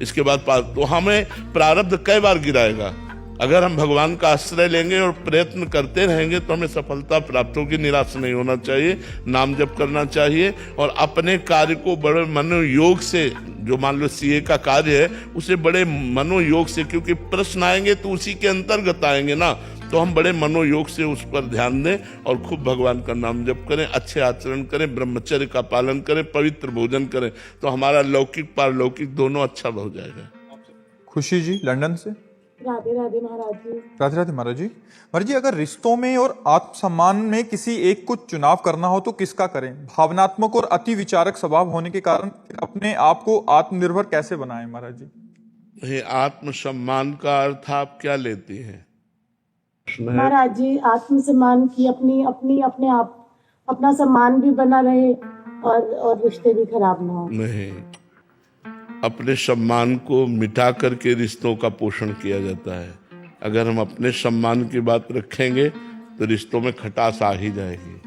इसके बाद पास, तो हमें प्रारब्ध कई बार गिराएगा। अगर हम भगवान का आश्रय लेंगे और प्रयत्न करते रहेंगे तो हमें सफलता प्राप्त होगी। निराश नहीं होना चाहिए, नाम जप करना चाहिए और अपने कार्य को बड़े मनोयोग से, जो मान लो सीए का कार्य है उसे बड़े मनोयोग से, क्योंकि प्रश्न आएंगे तो उसी के अंतर्गत आएंगे ना, तो हम बड़े मनोयोग से उस पर ध्यान दें और खूब भगवान का नाम जप करें, अच्छे आचरण करें, ब्रह्मचर्य का पालन करें, पवित्र भोजन करें, तो हमारा लौकिक पारलौकिक दोनों अच्छा हो जाएगा। खुशी जी लंदन से। राधे राधे महाराज जी। राधे राधे महाराज जी। महाराज जी, अगर रिश्तों में और आत्मसम्मान में किसी एक को चुनाव करना हो तो किसका करें? भावनात्मक और अति विचारक स्वभाव होने के कारण अपने आप को आत्मनिर्भर कैसे बनाएं महाराज जी? आत्मसम्मान का अर्थ आप क्या लेती हैं? महाराज जी, आत्मसम्मान की अपने आप अपना सम्मान भी बना रहे और रिश्ते भी खराब ना हो। नहीं, अपने सम्मान को मिटा करके रिश्तों का पोषण किया जाता है। अगर हम अपने सम्मान की बात रखेंगे तो रिश्तों में खटास आ ही जाएगी।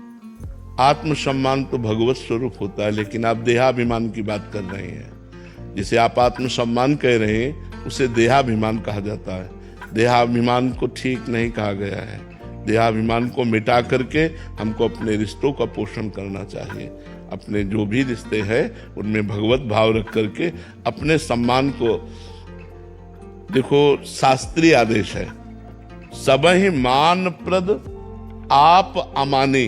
आत्मसम्मान तो भगवत स्वरूप होता है, लेकिन आप देहाभिमान की बात कर रहे हैं। जिसे आप आत्मसम्मान कह रहे हैं उसे देहाभिमान कहा जाता है। देहाभिमान को ठीक नहीं कहा गया है। देहाभिमान को मिटा करके हमको अपने रिश्तों का पोषण करना चाहिए। अपने जो भी रिश्ते हैं उनमें भगवत भाव रख करके अपने सम्मान को, देखो शास्त्रीय आदेश है, सबहि मान प्रद आप अमानी।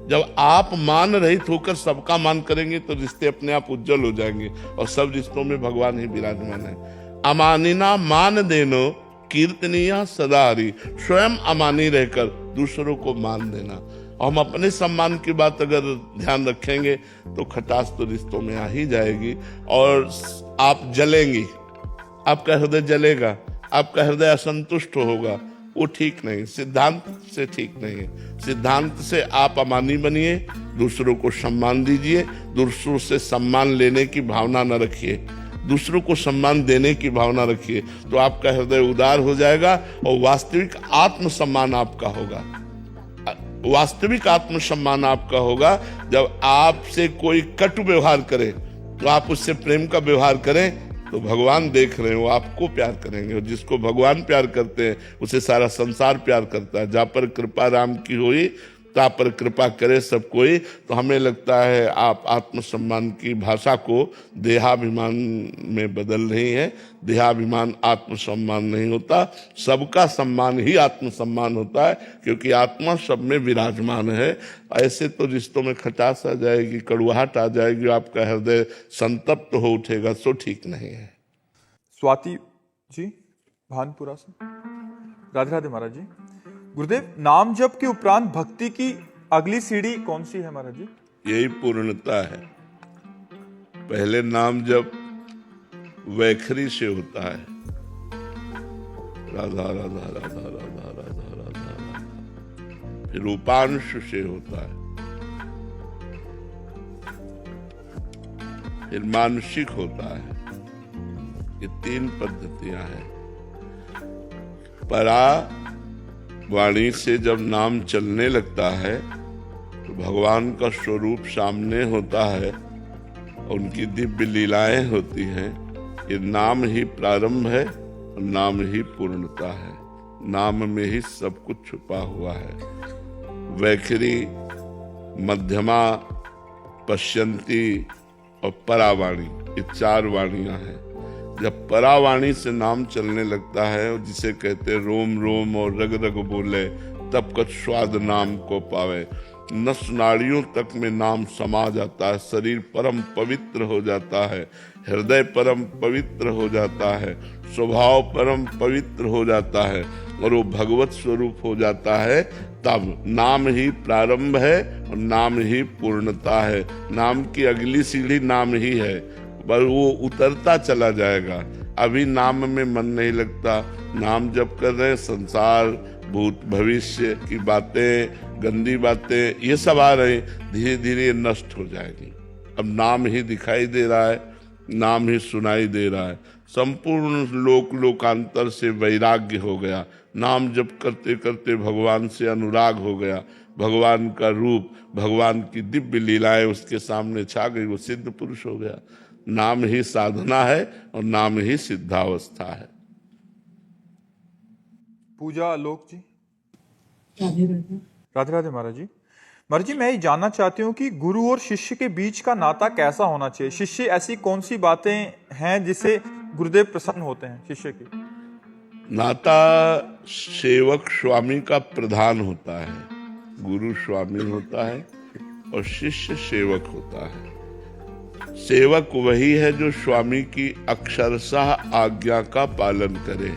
जब आप मान रहित होकर सबका मान करेंगे तो रिश्ते अपने आप उज्जवल हो जाएंगे और सब रिश्तों में भगवान ही विराजमान है। अमानिना मान देनो कीर्तनीय सदा हरि। स्वयं अमानी रहकर दूसरों को मान देना। और हम अपने सम्मान की बात अगर ध्यान रखेंगे तो खटास तो रिश्तों में आ ही जाएगी और आप जलेंगी, आपका हृदय जलेगा, आपका हृदय असंतुष्ट होगा। वो ठीक नहीं, सिद्धांत से ठीक नहीं है। सिद्धांत से आप अमानी बनिए, दूसरों को सम्मान दीजिए, दूसरों से सम्मान लेने की भावना न रखिए, दूसरों को सम्मान देने की भावना रखिए, तो आपका हृदय उदार हो जाएगा और वास्तविक आत्मसम्मान आपका होगा। वास्तविक आत्मसम्मान आपका होगा जब आपसे कोई कटु व्यवहार करे तो आप उससे प्रेम का व्यवहार करें, तो भगवान देख रहे हैं, वो आपको प्यार करेंगे। और जिसको भगवान प्यार करते हैं उसे सारा संसार प्यार करता है। जहाँ पर कृपा राम की हुई ता पर कृपा करे सब कोई। तो हमें लगता है आप आत्मसम्मान की भाषा को देहाभिमान में बदल रही है। देहाभिमान आत्मसम्मान नहीं होता, सबका सम्मान ही आत्मसम्मान होता है, क्योंकि आत्मा सब में विराजमान है। ऐसे तो रिश्तों में खटास आ जाएगी, कड़ुआहट आ जाएगी, आपका हृदय संतप्त हो उठेगा, सो ठीक नहीं है। स्वाति जी भानपुरा से। राधे राधे महाराज जी। गुरुदेव, नाम जप के उपरांत भक्ति की अगली सीढ़ी कौन सी है महाराज जी? यही पूर्णता है। पहले नाम जप वैखरी से होता है, राधा राधा राधा राधा राधा राधा राधा, फिर उपांश से होता है, फिर मानसिक होता है। ये 3 पद्धतियां हैं। परा वाणी से जब नाम चलने लगता है तो भगवान का स्वरूप सामने होता है, उनकी दिव्य लीलाएं होती हैं। ये नाम ही प्रारंभ है और नाम ही पूर्णता है। नाम में ही सब कुछ छुपा हुआ है। वैखरी, मध्यमा, पश्यंती और परावाणी, ये 4 वाणियां हैं। जब परावाणी से नाम चलने लगता है और जिसे कहते रोम रोम और रग रग बोले, तब कछ स्वाद नाम को पावे। नस नाड़ियों तक में नाम समा जाता है, शरीर परम पवित्र हो जाता है, हृदय परम पवित्र हो जाता है, स्वभाव परम पवित्र हो जाता है और वो भगवत स्वरूप हो जाता है। तब नाम ही प्रारंभ है और नाम ही पूर्णता है। नाम की अगली सीढ़ी नाम ही है, पर वो उतरता चला जाएगा। अभी नाम में मन नहीं लगता, नाम जब कर रहे हैं संसार, भूत भविष्य की बातें, गंदी बातें, ये सब आ रहे, धीरे धीरे नष्ट हो जाएगी। अब नाम ही दिखाई दे रहा है, नाम ही सुनाई दे रहा है। संपूर्ण लोकांतर से वैराग्य हो गया। नाम जप करते करते भगवान से अनुराग हो गया। भगवान का रूप, भगवान की दिव्य लीलाएं उसके सामने छा गई, वो सिद्ध पुरुष हो गया। नाम ही साधना है और नाम ही सिद्धावस्था है। पूजा आलोक जी। राधे राधे महाराज जी। महाराज जी, मैं ये जानना चाहती हूँ कि गुरु और शिष्य के बीच का नाता कैसा होना चाहिए? शिष्य ऐसी कौन सी बातें हैं जिससे गुरुदेव प्रसन्न होते हैं? शिष्य की नाता सेवक स्वामी का प्रधान होता है, गुरु स्वामी होता है और शिष्य सेवक होता है। सेवक वही है जो स्वामी की अक्षरशः आज्ञा का पालन करे,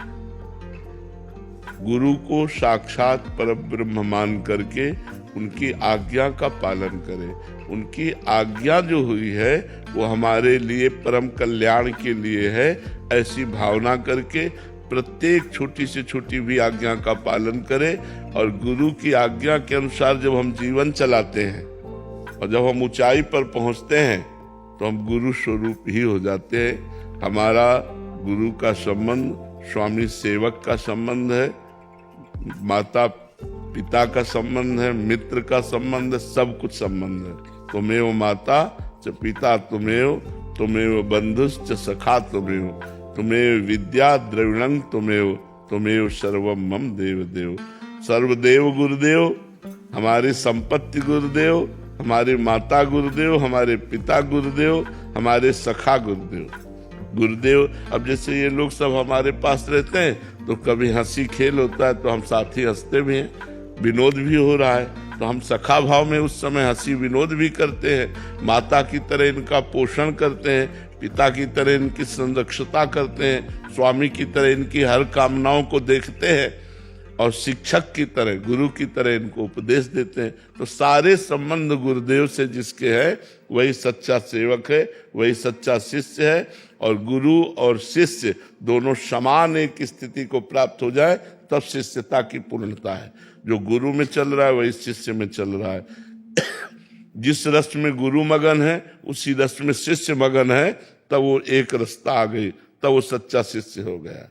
गुरु को साक्षात परब्रह्म मान करके उनकी आज्ञा का पालन करे। उनकी आज्ञा जो हुई है वो हमारे लिए परम कल्याण के लिए है, ऐसी भावना करके प्रत्येक छोटी से छोटी भी आज्ञा का पालन करे। और गुरु की आज्ञा के अनुसार जब हम जीवन चलाते हैं और जब हम ऊंचाई पर पहुंचते हैं तो हम गुरु स्वरूप ही हो जाते हैं। हमारा गुरु का संबंध स्वामी सेवक का संबंध है, माता पिता का संबंध है, मित्र का संबंध है, सब कुछ संबंध है। तुमेव माता च पिता तुमेव, तुमेव बंधुश्च सखा तुमेव, तुमेव विद्या द्रविणं तुमेव, तुमेव सर्वम मम देव देव। सर्वदेव गुरुदेव, हमारी संपत्ति गुरुदेव, हमारे माता गुरुदेव, हमारे पिता गुरुदेव, हमारे सखा गुरुदेव। गुरुदेव, अब जैसे ये लोग सब हमारे पास रहते हैं तो कभी हंसी खेल होता है तो हम साथ ही हंसते भी हैं, विनोद भी हो रहा है तो हम सखा भाव में उस समय हंसी विनोद भी करते हैं। माता की तरह इनका पोषण करते हैं, पिता की तरह इनकी संरक्षता करते हैं, स्वामी की तरह इनकी हर कामनाओं को देखते हैं और शिक्षक की तरह, गुरु की तरह इनको उपदेश देते हैं। तो सारे संबंध गुरुदेव से जिसके हैं वही सच्चा सेवक है, वही सच्चा शिष्य है। और गुरु और शिष्य दोनों समान एक स्थिति को प्राप्त हो जाए तब शिष्यता की पूर्णता है। जो गुरु में चल रहा है वही शिष्य में चल रहा है। जिस रस में गुरु मगन है उसी रस में शिष्य मगन है, तब वो एक रस्ता आ गई, तब वो सच्चा शिष्य हो गया।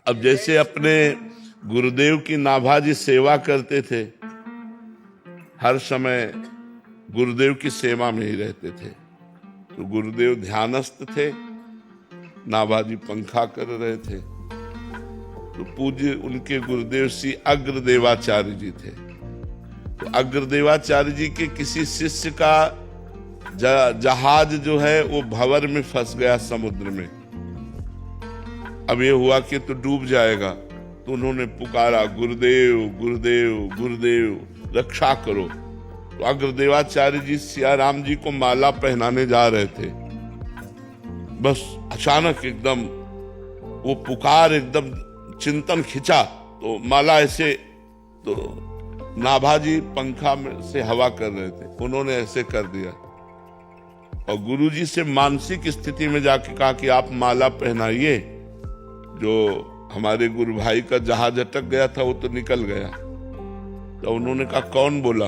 अब जैसे अपने गुरुदेव की नाभाजी सेवा करते थे, हर समय गुरुदेव की सेवा में ही रहते थे। तो गुरुदेव ध्यानस्थ थे, नाभाजी पंखा कर रहे थे। तो पूज्य उनके गुरुदेव श्री अग्रदेवाचार्य जी थे। तो अग्रदेवाचार्य जी के किसी शिष्य का जहाज जो है वो भंवर में फंस गया समुद्र में। अब ये हुआ कि तो डूब जाएगा, तो उन्होंने पुकारा, गुरुदेव गुरुदेव गुरुदेव रक्षा करो। तो अग्रदेवाचार्य जी सिया राम जी को माला पहनाने जा रहे थे, बस अचानक एकदम वो पुकार, एकदम चिंतन खिंचा तो माला ऐसे, तो नाभाजी पंखा में से हवा कर रहे थे, उन्होंने ऐसे कर दिया और गुरुजी से मानसिक स्थिति में जाके कहा कि आप माला पहनाइए। जो हमारे गुरु भाई का जहाज अटक गया था वो तो निकल गया। तो उन्होंने कहा कौन बोला?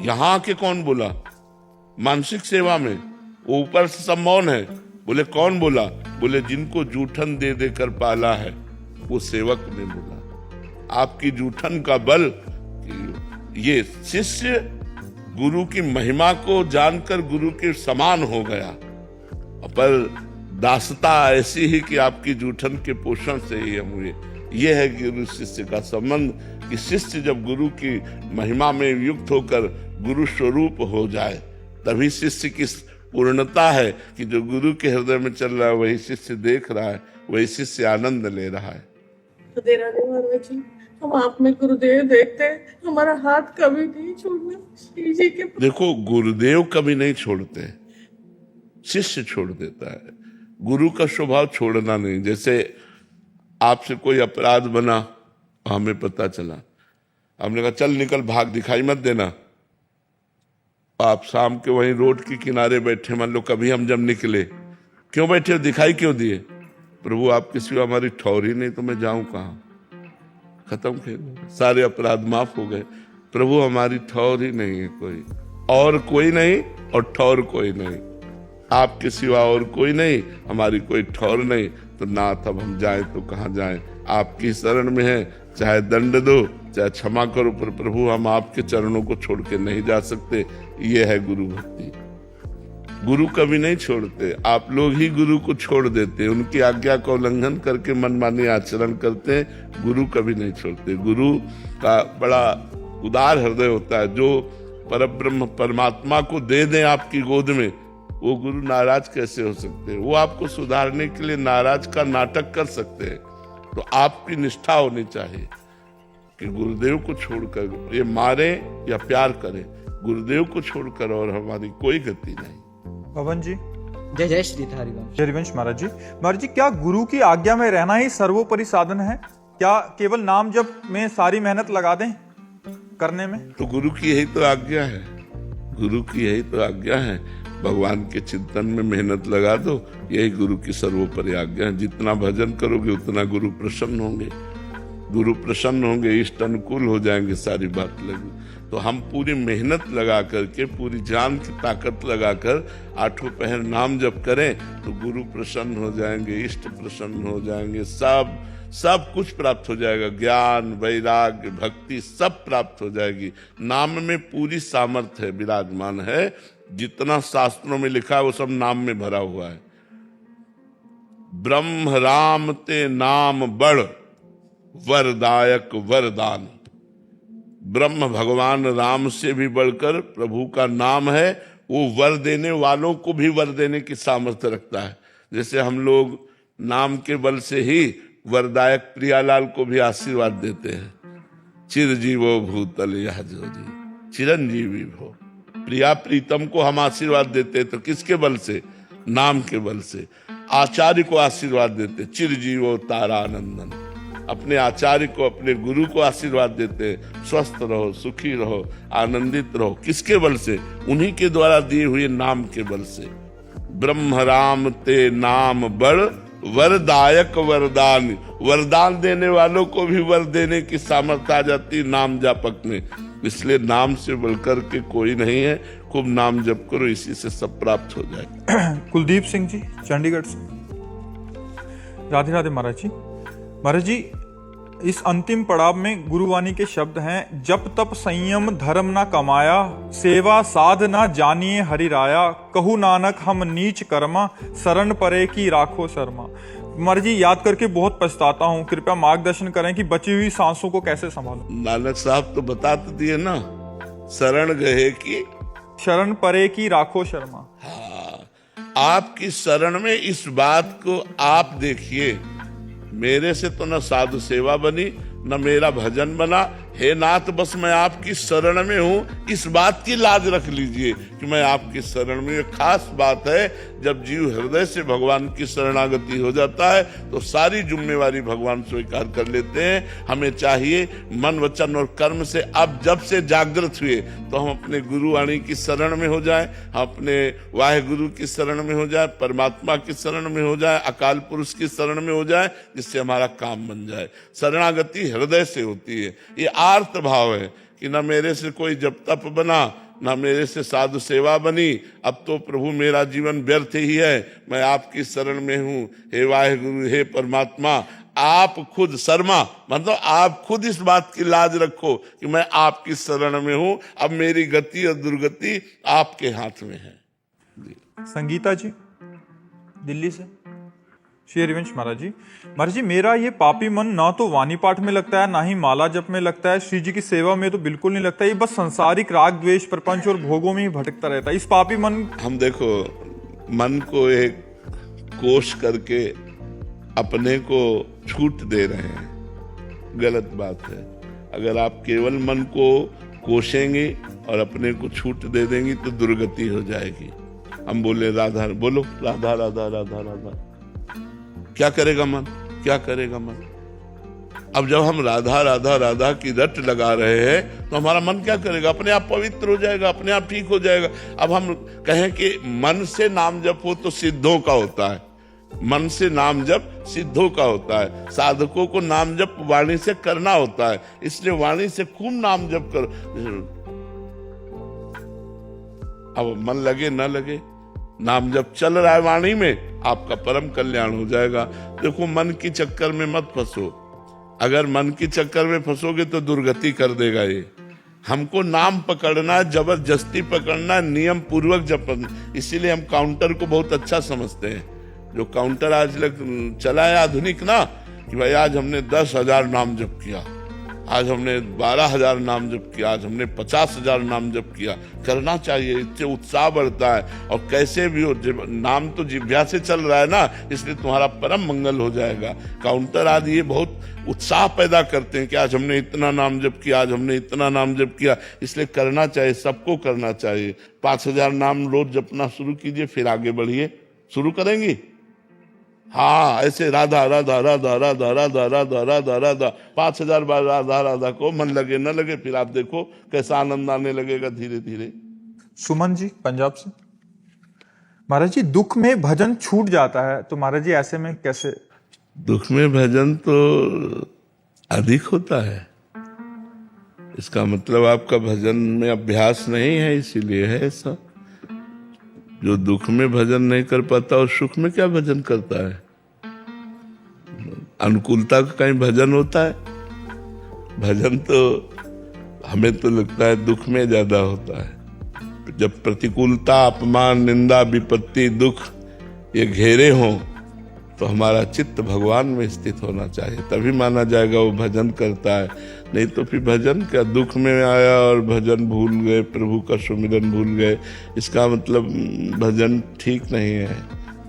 यहां आके कौन बोला? मानसिक सेवा में वो ऊपर से सब मौन है। बोले कौन बोला? बोले जिनको जूठन दे देकर पाला है वो सेवक ने बोला। आपकी जूठन का बल, ये शिष्य गुरु की महिमा को जानकर गुरु के समान हो गया, पर दासता ऐसी ही कि आपकी जूठन के पोषण से ही हम हुए। ये है गुरु शिष्य का संबंध, कि शिष्य जब गुरु की महिमा में युक्त होकर गुरु स्वरूप हो जाए, तभी शिष्य की पूर्णता है कि जो गुरु के हृदय में चल रहा है वही शिष्य देख रहा है, वही शिष्य आनंद ले रहा है। जी, हम आप में गुरुदेव देखते हैं, हमारा हाथ कभी नहीं छोड़ना जी के। देखो, गुरुदेव कभी नहीं छोड़ते, शिष्य छोड़ देता है। गुरु का स्वभाव छोड़ना नहीं। जैसे आपसे कोई अपराध बना, हमें पता चला, हमने कहा चल निकल भाग, दिखाई मत देना। आप शाम के वहीं रोड के किनारे बैठे, मान लो कभी हम जब निकले, क्यों बैठे, दिखाई क्यों दिए? प्रभु आपके सिवा हमारी ठौर ही नहीं, तो मैं जाऊं कहां? खत्म खेल, सारे अपराध माफ हो गए। प्रभु हमारी ठौर ही नहीं है कोई, और कोई नहीं और ठौर कोई नहीं, आपके सिवा और कोई नहीं, हमारी कोई ठौर नहीं। तो नाथ अब हम जाएं तो कहां जाएं? आपकी शरण में है, चाहे दंड दो चाहे क्षमा करो, पर प्रभु हम आपके चरणों को छोड़ के नहीं जा सकते। ये है गुरु भक्ति। गुरु कभी नहीं छोड़ते, आप लोग ही गुरु को छोड़ देते, उनकी आज्ञा का उल्लंघन करके मनमानी आचरण करते हैं। गुरु कभी नहीं छोड़ते। गुरु का बड़ा उदार हृदय होता है। जो परब्रह्म परमात्मा को दे दें आपकी गोद में, वो गुरु नाराज कैसे हो सकते हैं? वो आपको सुधारने के लिए नाराज का नाटक कर सकते हैं। तो आपकी निष्ठा होनी चाहिए कि गुरुदेव को छोड़कर ये मारे या प्यार करें, गुरुदेव को छोड़कर और हमारी कोई गति नहीं। पवन जी, जय जय श्री हरिवंश। हरिवंश महाराज जी। महाराज जी, क्या गुरु की आज्ञा में रहना ही सर्वोपरि साधन है? क्या केवल नाम जप में सारी मेहनत लगा दें करने में? तो गुरु की यही तो आज्ञा है, गुरु की यही तो आज्ञा है। भगवान के चिंतन में मेहनत लगा दो, यही गुरु की सर्वोपरि आज्ञा है। जितना भजन करोगे उतना गुरु प्रसन्न होंगे, गुरु प्रसन्न होंगे, इष्ट अनुकूल हो जाएंगे, सारी बात लगी। तो हम पूरी मेहनत लगा करके, पूरी जान की ताकत लगाकर आठों पहर नाम जप करें तो गुरु प्रसन्न हो जाएंगे, इष्ट प्रसन्न हो जाएंगे, सब कुछ प्राप्त हो जाएगा। ज्ञान, वैराग्य, भक्ति सब प्राप्त हो जाएगी। नाम में पूरी सामर्थ्य विराजमान है। जितना शास्त्रों में लिखा है वो सब नाम में भरा हुआ है। ब्रह्म राम ते नाम बड़, वरदायक वरदान। ब्रह्म भगवान राम से भी बढ़कर प्रभु का नाम है। वो वर देने वालों को भी वर देने की सामर्थ्य रखता है। जैसे हम लोग नाम के बल से ही वरदायक प्रियालाल को भी आशीर्वाद देते हैं, चिरजीवो भूतल यह जोरी, चिरंजीवी भो। प्रिया प्रीतम को हम आशीर्वाद देते हैं तो किसके बल से? नाम के बल से। आचार्य को आशीर्वाद देते, चिरजीवो तारानंदन। अपने आचार्य को, अपने गुरु को आशीर्वाद देते हैं, स्वस्थ रहो, सुखी रहो, आनंदित रहो। किसके बल से? उन्हीं के द्वारा दिए हुए नाम के बल से। ब्रह्म राम ते नाम बड़, वरदायक वरदान। वरदान देने वालों को भी वर देने की सामर्थ्य आ जाती नाम जापक में। इसलिए नाम से बढ़कर के कोई नहीं है। खूब नाम जप करो, इसी से सब प्राप्त हो जाए। कुलदीप सिंह जी, चंडीगढ़ से। राधे राधे महाराज जी। महाराज जी, इस अंतिम पड़ाव में गुरुवाणी के शब्द हैं, जप तप संयम धर्म ना कमाया, सेवा साध ना जानिए हरि राया, कहू नानक हम नीच कर्मा, शरण परे की राखो शर्मा। महाराज जी, याद करके बहुत पछताता हूँ, कृपया मार्गदर्शन करें कि बची हुई सांसों को कैसे संभालूं। नानक साहब तो बता तो दिए ना, शरण गए की शरण परे की राखो शर्मा। हाँ, आपकी शरण में इस बात को आप देखिए, मेरे से तो न साधु सेवा बनी न मेरा भजन बना। हे नाथ, बस मैं आपकी शरण में हूं, इस बात की लाज रख लीजिए कि मैं आपकी शरण में। खास बात है, जब जीव हृदय से भगवान की शरणागति हो जाता है तो सारी जिम्मेवारी भगवान स्वीकार कर लेते हैं। हमें चाहिए मन वचन और कर्म से अब जब से जागृत हुए तो हम अपने गुरुवाणी की शरण में हो जाएं, हम अपने वाहे गुरु की शरण में हो जाए, परमात्मा की शरण में हो जाए, अकाल पुरुष की शरण में हो जाए, जिससे हमारा काम बन जाए। शरणागति हृदय से होती है। ये आर्त भाव है कि न मेरे से कोई जप तप बना, ना मेरे से साधु सेवा बनी, अब तो प्रभु मेरा जीवन व्यर्थ ही है, मैं आपकी शरण में हूँ। हे वाहेगुरु, हे परमात्मा, आप खुद शर्मा, मतलब आप खुद इस बात की लाज रखो कि मैं आपकी शरण में हूँ। अब मेरी गति और दुर्गति आपके हाथ में है। संगीता जी, दिल्ली से। श्री हरिवंश महाराज जी मेरा ये पापी मन ना तो वाणी पाठ में लगता है, ना ही माला जप में लगता है, श्री जी की सेवा में तो बिल्कुल नहीं लगता है। ये बस संसारिक राग द्वेष प्रपंच और भोगों में ही भटकता रहता है। इस पापी मन हम देखो मन को एक कोष करके अपने को छूट दे रहे हैं, गलत बात है। अगर आप केवल मन को कोसेंगे और अपने को छूट दे देंगी तो दुर्गति हो जाएगी। हम बोले राधा, बोलो राधा राधा राधा राधा, क्या करेगा मन, क्या करेगा मन? अब जब हम राधा राधा राधा की रट लगा रहे हैं तो हमारा मन क्या करेगा? अपने आप पवित्र हो जाएगा, अपने आप ठीक हो जाएगा। अब हम कहें कि मन से नाम जप हो तो सिद्धों का होता है, मन से नाम जप सिद्धों का होता है। साधकों को नाम जप वाणी से करना होता है, इसलिए वाणी से खूब नाम जप करो। अब मन लगे न लगे, नाम जब चल रहा है वाणी में, आपका परम कल्याण हो जाएगा। देखो मन की चक्कर में मत फंसो, अगर मन की चक्कर में फंसोगे तो दुर्गति कर देगा ये। हमको नाम पकड़ना, जबरदस्ती पकड़ना, नियम पूर्वक जपना। इसीलिए हम काउंटर को बहुत अच्छा समझते हैं। जो काउंटर आज लग चला है आधुनिक ना, कि भाई आज हमने 10,000 नाम जप किया, आज हमने 12,000 नाम जप किया, आज हमने 50,000 नाम जप किया। करना चाहिए, इससे उत्साह बढ़ता है। और कैसे भी हो, नाम तो जिह्वा से चल रहा है ना, इसलिए तुम्हारा परम मंगल हो जाएगा। काउंटर आदि ये बहुत उत्साह पैदा करते हैं कि आज हमने इतना नाम जप किया, आज हमने इतना नाम जप किया। इसलिए करना चाहिए, सबको करना चाहिए। 5,000 नाम रोज जपना शुरू कीजिए, फिर आगे बढ़िए। शुरू करेंगी? हाँ, ऐसे राधा राधा राधा राधा राधा राधा राधा राधा 5,000 बार राधा राधा को मन लगे न लगे, फिर आप देखो कैसा आनंद आने लगेगा धीरे धीरे। सुमन जी पंजाब से। महाराज जी दुख में भजन छूट जाता है, तो महाराज जी ऐसे में कैसे? दुख में भजन तो अधिक होता है, इसका मतलब आपका भजन में अभ्यास नहीं है, इसीलिए है ऐसा। जो दुख में भजन नहीं कर पाता और सुख में क्या भजन करता है? अनुकूलता का कहीं भजन होता है? भजन तो हमें तो लगता है दुख में ज्यादा होता है। जब प्रतिकूलता, अपमान, निंदा, विपत्ति, दुख ये घेरे हों तो हमारा चित्त भगवान में स्थित होना चाहिए, तभी माना जाएगा वो भजन करता है। नहीं तो फिर भजन क्या, दुख में आया और भजन भूल गए, प्रभु का सुमिरन भूल गए, इसका मतलब भजन ठीक नहीं है।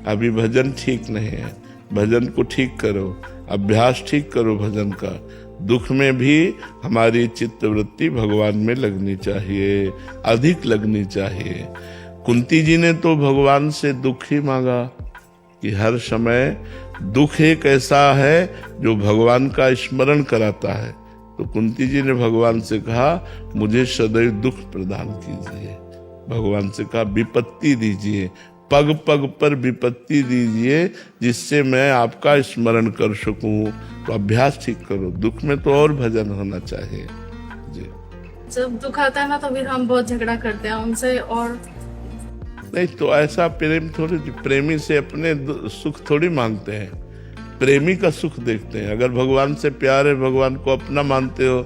अभी भजन ठीक नहीं है, भजन को ठीक करो, अभ्यास ठीक करो भजन का। दुख में भी हमारी चित्त वृत्ति भगवान में लगनी चाहिए, अधिक लगनी चाहिए। कुंती जी ने तो भगवान से दुख ही मांगा कि हर समय दुख एक ऐसा है जो भगवान का स्मरण कराता है। तो कुंती जी ने भगवान से कहा मुझे सदैव दुख प्रदान कीजिए, भगवान से कहा विपत्ति दीजिए, पग पग पर विपत्ति दीजिए, जिससे मैं आपका स्मरण कर सकूं। तो अभ्यास ठीक करो, दुख में तो और भजन होना चाहिए जी। जब दुख आता है ना तो फिर हम बहुत झगड़ा करते हैं उनसे, और नहीं तो ऐसा प्रेम थोड़ी, प्रेमी से अपने सुख थोड़ी मांगते हैं, प्रेमी का सुख देखते हैं। अगर भगवान से प्यार है, भगवान को अपना मानते हो,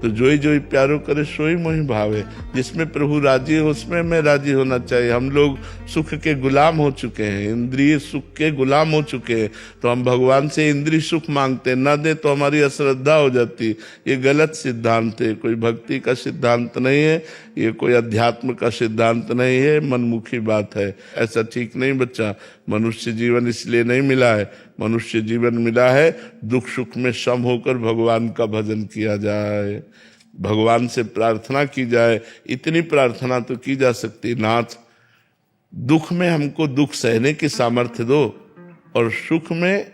तो जो ही प्यारो करे सोई मोहि भावे। जिसमें प्रभु राजी हो उसमें मैं राजी होना चाहिए। हम लोग सुख के गुलाम हो चुके हैं, इंद्रिय सुख के गुलाम हो चुके हैं, तो हम भगवान से इंद्रिय सुख मांगते हैं, ना दे तो हमारी अश्रद्धा हो जाती। ये गलत सिद्धांत है, कोई भक्ति का सिद्धांत नहीं है, ये कोई अध्यात्म का सिद्धांत नहीं है, मनमुखी बात है। ऐसा ठीक नहीं बच्चा। मनुष्य जीवन इसलिए नहीं मिला है, मनुष्य जीवन मिला है दुख सुख में सम होकर भगवान का भजन किया जाए, भगवान से प्रार्थना की जाए। इतनी प्रार्थना तो की जा सकती, नाथ दुख में हमको दुख सहने की सामर्थ्य दो, और सुख में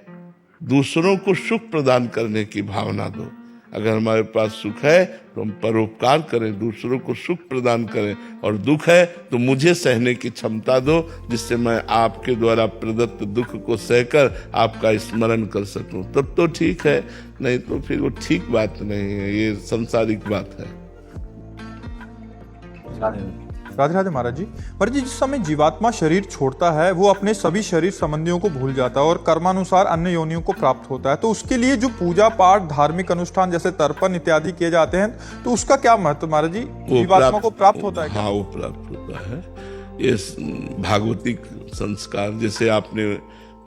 दूसरों को सुख प्रदान करने की भावना दो। अगर हमारे पास सुख है तो हम परोपकार करें, दूसरों को सुख प्रदान करें, और दुख है तो मुझे सहने की क्षमता दो, जिससे मैं आपके द्वारा प्रदत्त दुख को सहकर आपका स्मरण कर सकूं। तब तो ठीक है, नहीं तो फिर वो ठीक बात नहीं है, ये सांसारिक बात है। राधे राधे महाराज जी। महाराज जी जिस समय जीवात्मा शरीर छोड़ता है वो अपने सभी शरीर संबंधियों को भूल जाता है और कर्मानुसार अन्य योनियों को प्राप्त होता है, तो उसके लिए जो पूजा पाठ धार्मिक अनुष्ठान जैसे तर्पण इत्यादि किए जाते हैं, तो उसका क्या महत्व महाराज जी? जीवात्मा को प्राप्त होता है? हाँ, वो प्राप्त होता है। ये भागवतिक संस्कार, जैसे आपने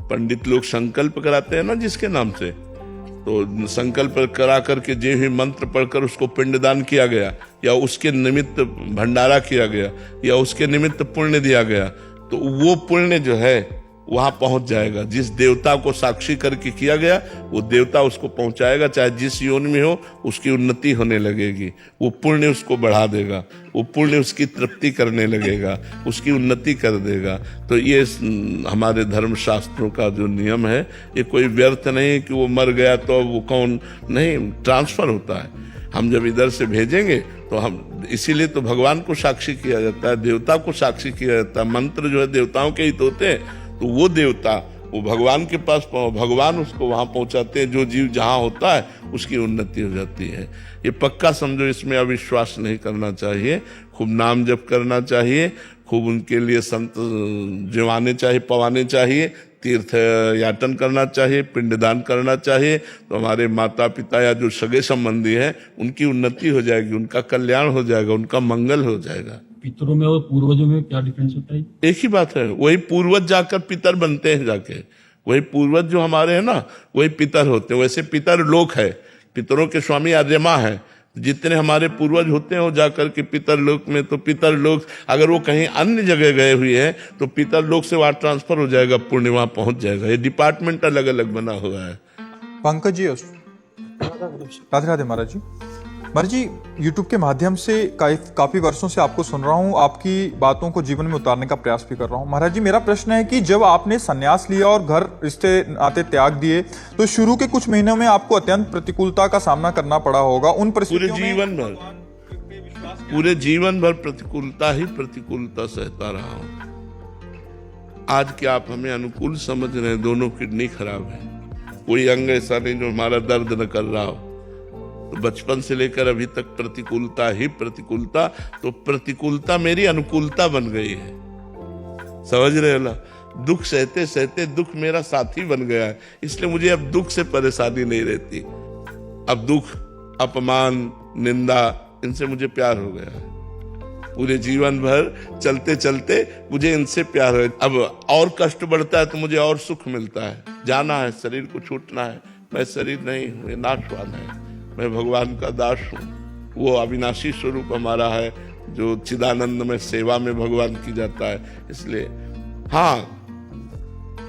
पंडित लोग संकल्प कराते हैं ना जिसके नाम से, तो संकल्प करा करके जे ही मंत्र पढ़कर उसको पिंडदान किया गया, या उसके निमित्त भंडारा किया गया, या उसके निमित्त पुण्य दिया गया, तो वो पुण्य जो है वहां पहुंच जाएगा। जिस देवता को साक्षी करके किया गया वो देवता उसको पहुंचाएगा, चाहे जिस योनि में हो उसकी उन्नति होने लगेगी, वो पुण्य उसको बढ़ा देगा, वो पुण्य उसकी तृप्ति करने लगेगा, उसकी उन्नति कर देगा। तो ये हमारे धर्म शास्त्रों का जो नियम है, ये कोई व्यर्थ नहीं है कि वो मर गया तो वो कौन नहीं, ट्रांसफर होता है। हम जब इधर से भेजेंगे तो हम, इसीलिए तो भगवान को साक्षी किया जाता है, देवता को साक्षी किया जाता है। मंत्र जो है देवताओं के हित होते हैं, तो वो देवता वो भगवान के पास, भगवान उसको वहां पहुंचाते हैं। जो जीव जहां होता है उसकी उन्नति हो जाती है। ये पक्का समझो, इसमें अविश्वास नहीं करना चाहिए। खूब नाम जप करना चाहिए, खूब उनके लिए संत जिवाने चाहिए, पवाने चाहिए, तीर्थ याटन करना चाहिए, पिंडदान करना चाहिए। तो हमारे माता पिता या जो सगे संबंधी हैं उनकी उन्नति हो जाएगी, उनका कल्याण हो जाएगा, उनका मंगल हो जाएगा। पितरों में और पूर्वजों में क्या डिफरेंस होता है? एक ही बात है, वही पूर्वज जाकर पितर बनते हैं जाके, वही पूर्वज जो हमारे हैं ना वही पितर होते हैं। वैसे पितर लोक है, पितरों के स्वामी आर्यमा है। जितने हमारे पूर्वज होते हैं वो जाकर के पितर लोक में, तो पितर लोक अगर वो कहीं अन्य जगह गए हुए हैं तो पितर लोक से वहां ट्रांसफर हो जाएगा, पुण्य वहां पहुंच जाएगा। ये डिपार्टमेंट अलग अलग बना हुआ है। पंकज जी, राधे राधे महाराज जी। महाराज जी, यूट्यूब के माध्यम से काफी वर्षों से आपको सुन रहा हूँ, आपकी बातों को जीवन में उतारने का प्रयास भी कर रहा हूँ। महाराज जी, मेरा प्रश्न है कि जब आपने संन्यास लिया और घर रिश्ते नाते त्याग दिए, तो शुरू के कुछ महीनों में आपको अत्यंत प्रतिकूलता का सामना करना पड़ा होगा। उन परिस्थितियों में पूरे जीवन भर प्रतिकूलता ही प्रतिकूलता सहता रहा हूँ। आज क्या आप हमें अनुकूल समझ रहे हैं? दोनों किडनी खराब है, कोई अंग ऐसा नहीं जो हमारा दर्द न कर रहा हो। तो बचपन से लेकर अभी तक प्रतिकूलता ही प्रतिकूलता, तो प्रतिकूलता मेरी अनुकूलता बन गई है। समझ रहे हो ना? दुख सहते सहते दुख मेरा साथी बन गया है, इसलिए मुझे अब दुख से परेशानी नहीं रहती। अब दुख, अपमान, निंदा, इनसे मुझे प्यार हो गया है। पूरे जीवन भर चलते चलते मुझे इनसे प्यार है। अब और कष्ट बढ़ता है तो मुझे और सुख मिलता है। जाना है, शरीर को छूटना है। मैं शरीर नहीं हूं, ये नाशवान है। मैं भगवान का दास हूँ। वो अविनाशी स्वरूप हमारा है जो चिदानंद में सेवा में भगवान की जाता है। इसलिए हाँ,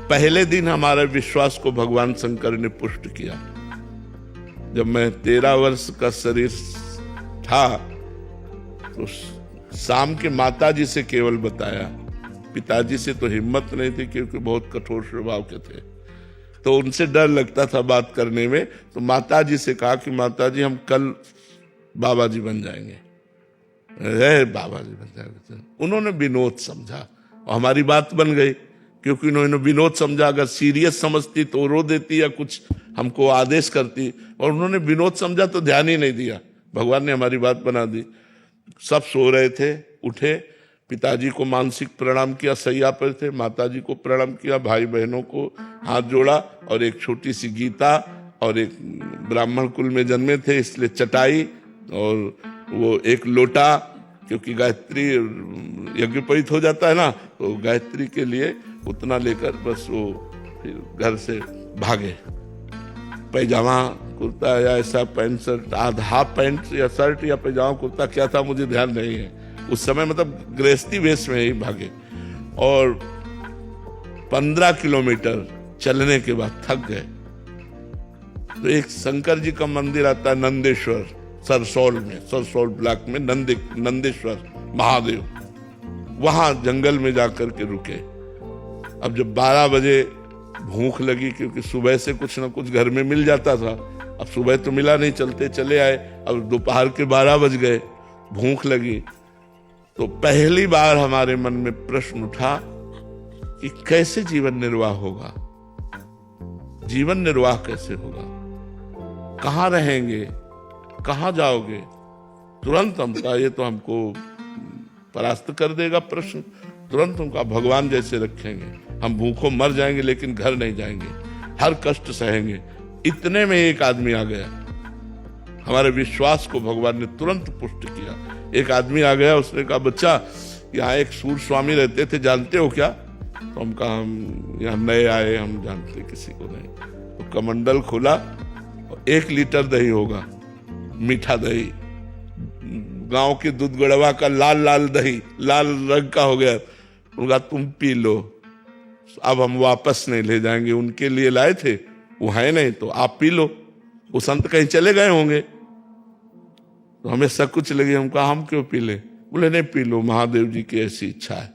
पहले दिन हमारे विश्वास को भगवान शंकर ने पुष्ट किया। जब मैं 13 वर्ष का शरीर था तो शाम के माताजी से केवल बताया, पिताजी से तो हिम्मत नहीं थी क्योंकि बहुत कठोर स्वभाव के थे, तो उनसे डर लगता था बात करने में। तो माताजी से कहा कि माताजी हम कल बाबा जी बन जाएंगे, बाबा जी बन जाएंगे। उन्होंने विनोद समझा और हमारी बात बन गई, क्योंकि उन्होंने विनोद समझा। अगर सीरियस समझती तो रो देती या कुछ हमको आदेश करती, और उन्होंने विनोद समझा तो ध्यान ही नहीं दिया। भगवान ने हमारी बात बना दी। सब सो रहे थे, उठे, पिताजी को मानसिक प्रणाम किया, सैया पर थे, माताजी को प्रणाम किया, भाई बहनों को हाथ जोड़ा, और एक छोटी सी गीता, और एक ब्राह्मण कुल में जन्मे थे इसलिए चटाई, और वो एक लोटा, क्योंकि गायत्री यज्ञोपवीत हो जाता है ना, तो गायत्री के लिए उतना लेकर बस वो फिर घर से भागे। पैजामा कुर्ता या ऐसा पैंट शर्ट, हाफ पैंट या शर्ट या पैजामा कुर्ता क्या था मुझे ध्यान नहीं है उस समय, मतलब गृहस्थी वेश में ही भागे। और 15 किलोमीटर चलने के बाद थक गए। तो एक शंकर जी का मंदिर आता है नंदेश्वर, सरसौल में, सरसौल ब्लॉक में नंदेश्वर महादेव, वहां जंगल में जाकर के रुके। अब जब 12 बजे भूख लगी, क्योंकि सुबह से कुछ ना कुछ घर में मिल जाता था, अब सुबह तो मिला नहीं, चलते चले आए। अब दोपहर के 12 बज गए, भूख लगी, तो पहली बार हमारे मन में प्रश्न उठा कि कैसे जीवन निर्वाह होगा, जीवन निर्वाह कैसे होगा, कहां रहेंगे, कहां जाओगे। तुरंत हम कहा ये तो हमको परास्त कर देगा प्रश्न। तुरंत हम कहा भगवान जैसे रखेंगे, हम भूखों मर जाएंगे लेकिन घर नहीं जाएंगे, हर कष्ट सहेंगे। इतने में एक आदमी आ गया, हमारे विश्वास को भगवान ने तुरंत पुष्ट किया। एक आदमी आ गया, उसने कहा बच्चा यहाँ एक सूर स्वामी रहते थे, जानते हो क्या? तो हम कहा हम यहाँ नए आए, हम जानते किसी को नहीं। तो कमंडल खोला और 1 लीटर दही होगा, मीठा दही, गांव के दूध गड़वा का लाल लाल दही, लाल रंग का हो गया। उनका तुम पी लो, अब हम वापस नहीं ले जाएंगे, उनके लिए लाए थे, वो है नहीं तो आप पी लो, वो संत कहीं चले गए होंगे। तो हमें सब कुछ लगे, हम कहा हम क्यों पी ले? बोले नहीं पी लो, महादेव जी की ऐसी इच्छा है।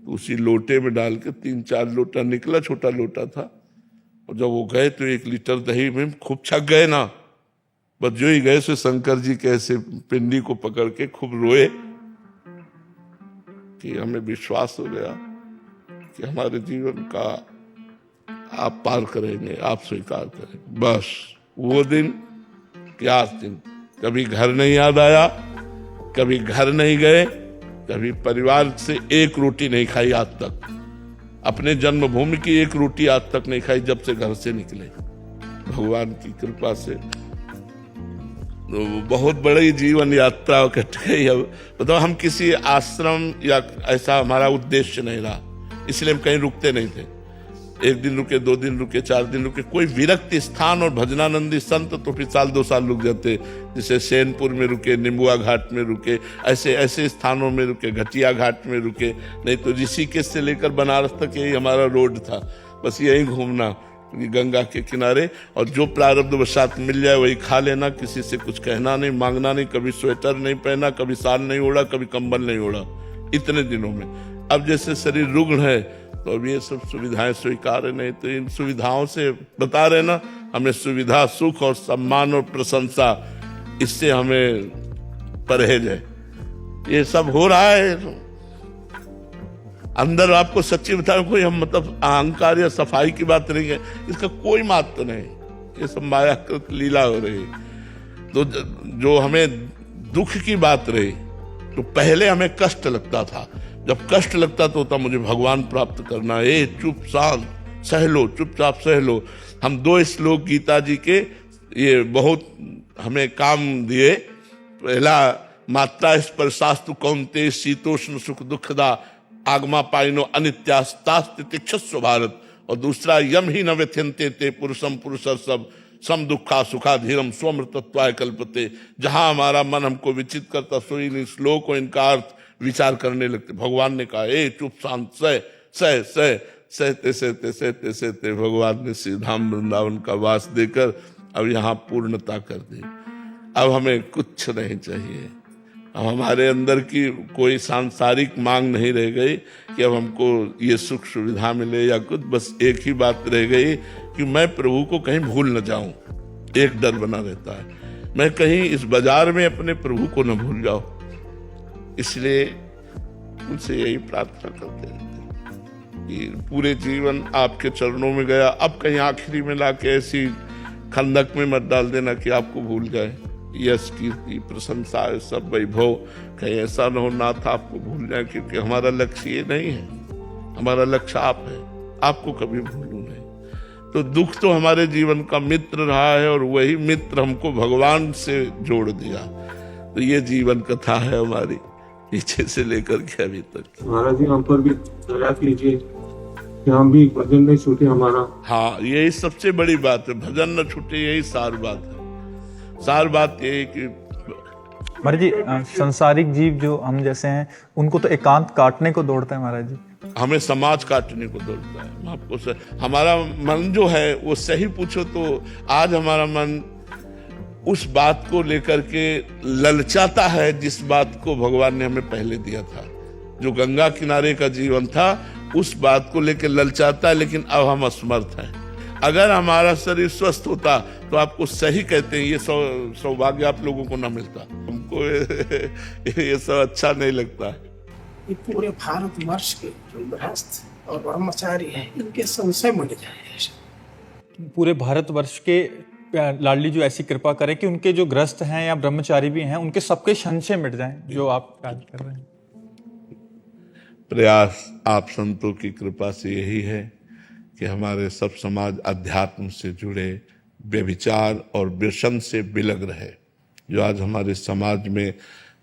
तो उसी लोटे में डाल के 3-4 लोटा निकला, छोटा लोटा था। और जब वो गए तो 1 लीटर दही में खूब छक गए ना, बस जो ही गए सो शंकर जी के ऐसे पिंडी को पकड़ के खूब रोए कि हमें विश्वास हो गया कि हमारे जीवन का आप पार करेंगे, आप स्वीकार करें। बस वो दिन क्या दिन, कभी घर नहीं याद आया, कभी घर नहीं गए, कभी परिवार से 1 रोटी नहीं खाई आज तक, अपने जन्मभूमि की 1 रोटी आज तक नहीं खाई जब से घर से निकले, भगवान की कृपा से। तो बहुत बड़ी जीवन यात्रा कट गई। अब बताओ, हम किसी आश्रम या ऐसा हमारा उद्देश्य नहीं रहा, इसलिए हम कहीं रुकते नहीं थे। 1 दिन रुके, 2 दिन रुके, 4 दिन रुके, कोई विरक्त स्थान और भजनानंदी संत तो फिर 1-2 साल रुक जाते, जैसे सैनपुर में रुके, निम्बुआ घाट में रुके, ऐसे ऐसे स्थानों में रुके, घटिया घाट में रुके। नहीं तो ऋषिकेश से लेकर बनारस तक यही हमारा रोड था, बस यही घूमना गंगा के किनारे, और जो प्रारब्ध वशात मिल जाए वही खा लेना, किसी से कुछ कहना नहीं, मांगना नहीं, कभी स्वेटर नहीं पहना, कभी शाल नहीं ओढ़ा, कभी कंबल नहीं ओढ़ा, इतने दिनों में। अब जैसे शरीर रुग्ण है तो अब ये सब सुविधाएं स्वीकार नहीं, तो इन सुविधाओं से बता रहे ना, हमें सुविधा, सुख और सम्मान और प्रशंसा, इससे हमें परहेज है। ये सब हो रहा है अंदर। आपको सच्ची बता, कोई हम मतलब अहंकार या सफाई की बात नहीं है, इसका कोई महत्व नहीं, ये सब मायाकृत लीला हो रही है। तो जो हमें दुख की बात रही, तो पहले हमें कष्ट लगता था, जब कष्ट लगता तो होता मुझे भगवान प्राप्त करना है, चुप शांत सह लो, चुपचाप सह लो। हम 2 श्लोक गीता जी के ये बहुत हमें काम दिए। पहला, मात्रा स्पर्शास्तु कौन्तेय शीतोष्ण सुख दुखदा आगमा पाइनो अनित्यास्तास्ति तिक्षस्व भारत। और दूसरा, यम ही न व्यथ्यन्ते ते पुरुषम पुरुषर्षभ सम दुखा सुखा धीरम स्वमृतत्वाय कल्पते। जहां हमारा मन हमको विचित करता, सो इन श्लोक और इनका अर्थ विचार करने लगते। भगवान ने कहा, ए चुप शांत सह सह सह सहते सहते सहते सहते भगवान ने श्री धाम वृंदावन का वास देकर अब यहाँ पूर्णता कर दी। अब हमें कुछ नहीं चाहिए, अब हमारे अंदर की कोई सांसारिक मांग नहीं रह गई कि अब हमको ये सुख सुविधा मिले या कुछ। बस एक ही बात रह गई कि मैं प्रभु को कहीं भूल न जाऊं। एक डर बना रहता है, मैं कहीं इस बाजार में अपने प्रभु को न भूल जाऊं। इसलिए उनसे यही प्रार्थना करते रहते कि पूरे जीवन आपके चरणों में गया, अब कहीं आखिरी में लाके ऐसी खंदक में मत डाल देना कि आपको भूल जाए। यश कीर्ति प्रशंसा सब वैभव कहीं ऐसा न हो नाथ आपको भूल जाए, क्योंकि हमारा लक्ष्य ये नहीं है, हमारा लक्ष्य आप है, आपको कभी भूलूं नहीं। तो दुख तो हमारे जीवन का मित्र रहा है और वही मित्र हमको भगवान से जोड़ दिया। तो ये जीवन कथा है हमारी, पीछे से लेकर के अभी तक। महाराज जी, हम पर भी दया कीजिए कि हम भी भजन नहीं छूटे हमारा। हाँ, यही सबसे बड़ी बात है, भजन न छूटे, यही सार बात है। सार बात यही कि महाराज जी, संसारिक जीव जो हम जैसे हैं, उनको तो एकांत काटने को दौड़ता है महाराज जी। हमें समाज काटने को दौड़ता है। आपको हमारा मन जो है वो सही पूछो तो आज हमारा मन उस बात को लेकर के ललचाता है जिस बात को भगवान ने हमें पहले दिया था। जो गंगा किनारे का जीवन था उस बात को लेकर ललचाता है, लेकिन अब हम असमर्थ हैं। अगर हमारा शरीर स्वस्थ होता तो आपको सही कहते हैं, ये सौभाग्य आप लोगों को ना मिलता। हमको ये सब अच्छा नहीं लगता। ये पूरे भारतवर्ष के जो गृहस्थ और ब्रह्मचारी हैं, इनके संशय मिट जाए। पूरे भारतवर्ष के लाडली जो ऐसी कृपा करे कि उनके जो गृहस्थ हैं या ब्रह्मचारी भी हैं, उनके सबके संशय मिट जाएं, जो आप कार्य कर रहे हैं। प्रयास आप संतों की कृपा से यही है कि हमारे सब समाज अध्यात्म से जुड़े, व्यभिचार और व्यसन से विलग रहे। जो आज हमारे समाज में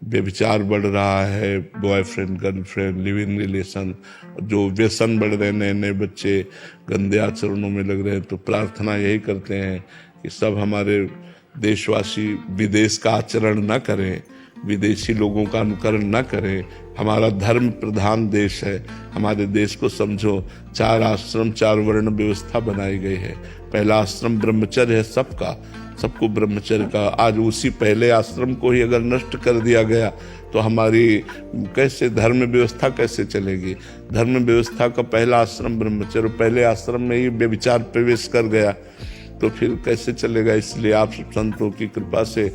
व्यभिचार बढ़ रहा है, boyfriend girlfriend live in relation, जो व्यसन बढ़ रहे हैं, नए नए बच्चे गंदे आचरणों में लग रहे हैं। तो प्रार्थना यही करते हैं कि सब हमारे देशवासी विदेश का आचरण न करें, विदेशी लोगों का अनुकरण न करें। हमारा धर्म प्रधान देश है, हमारे देश को समझो। 4 आश्रम 4 वर्ण व्यवस्था बनाई गई है। पहला आश्रम ब्रह्मचर्य है सबका, सबको ब्रह्मचर्य का। आज उसी पहले आश्रम को ही अगर नष्ट कर दिया गया तो हमारी कैसे धर्म व्यवस्था कैसे चलेगी। धर्म व्यवस्था का पहला आश्रम ब्रह्मचर्य, पहले आश्रम में ही व्यभिचार प्रवेश कर गया तो फिर कैसे चलेगा। इसलिए आप संतों की कृपा से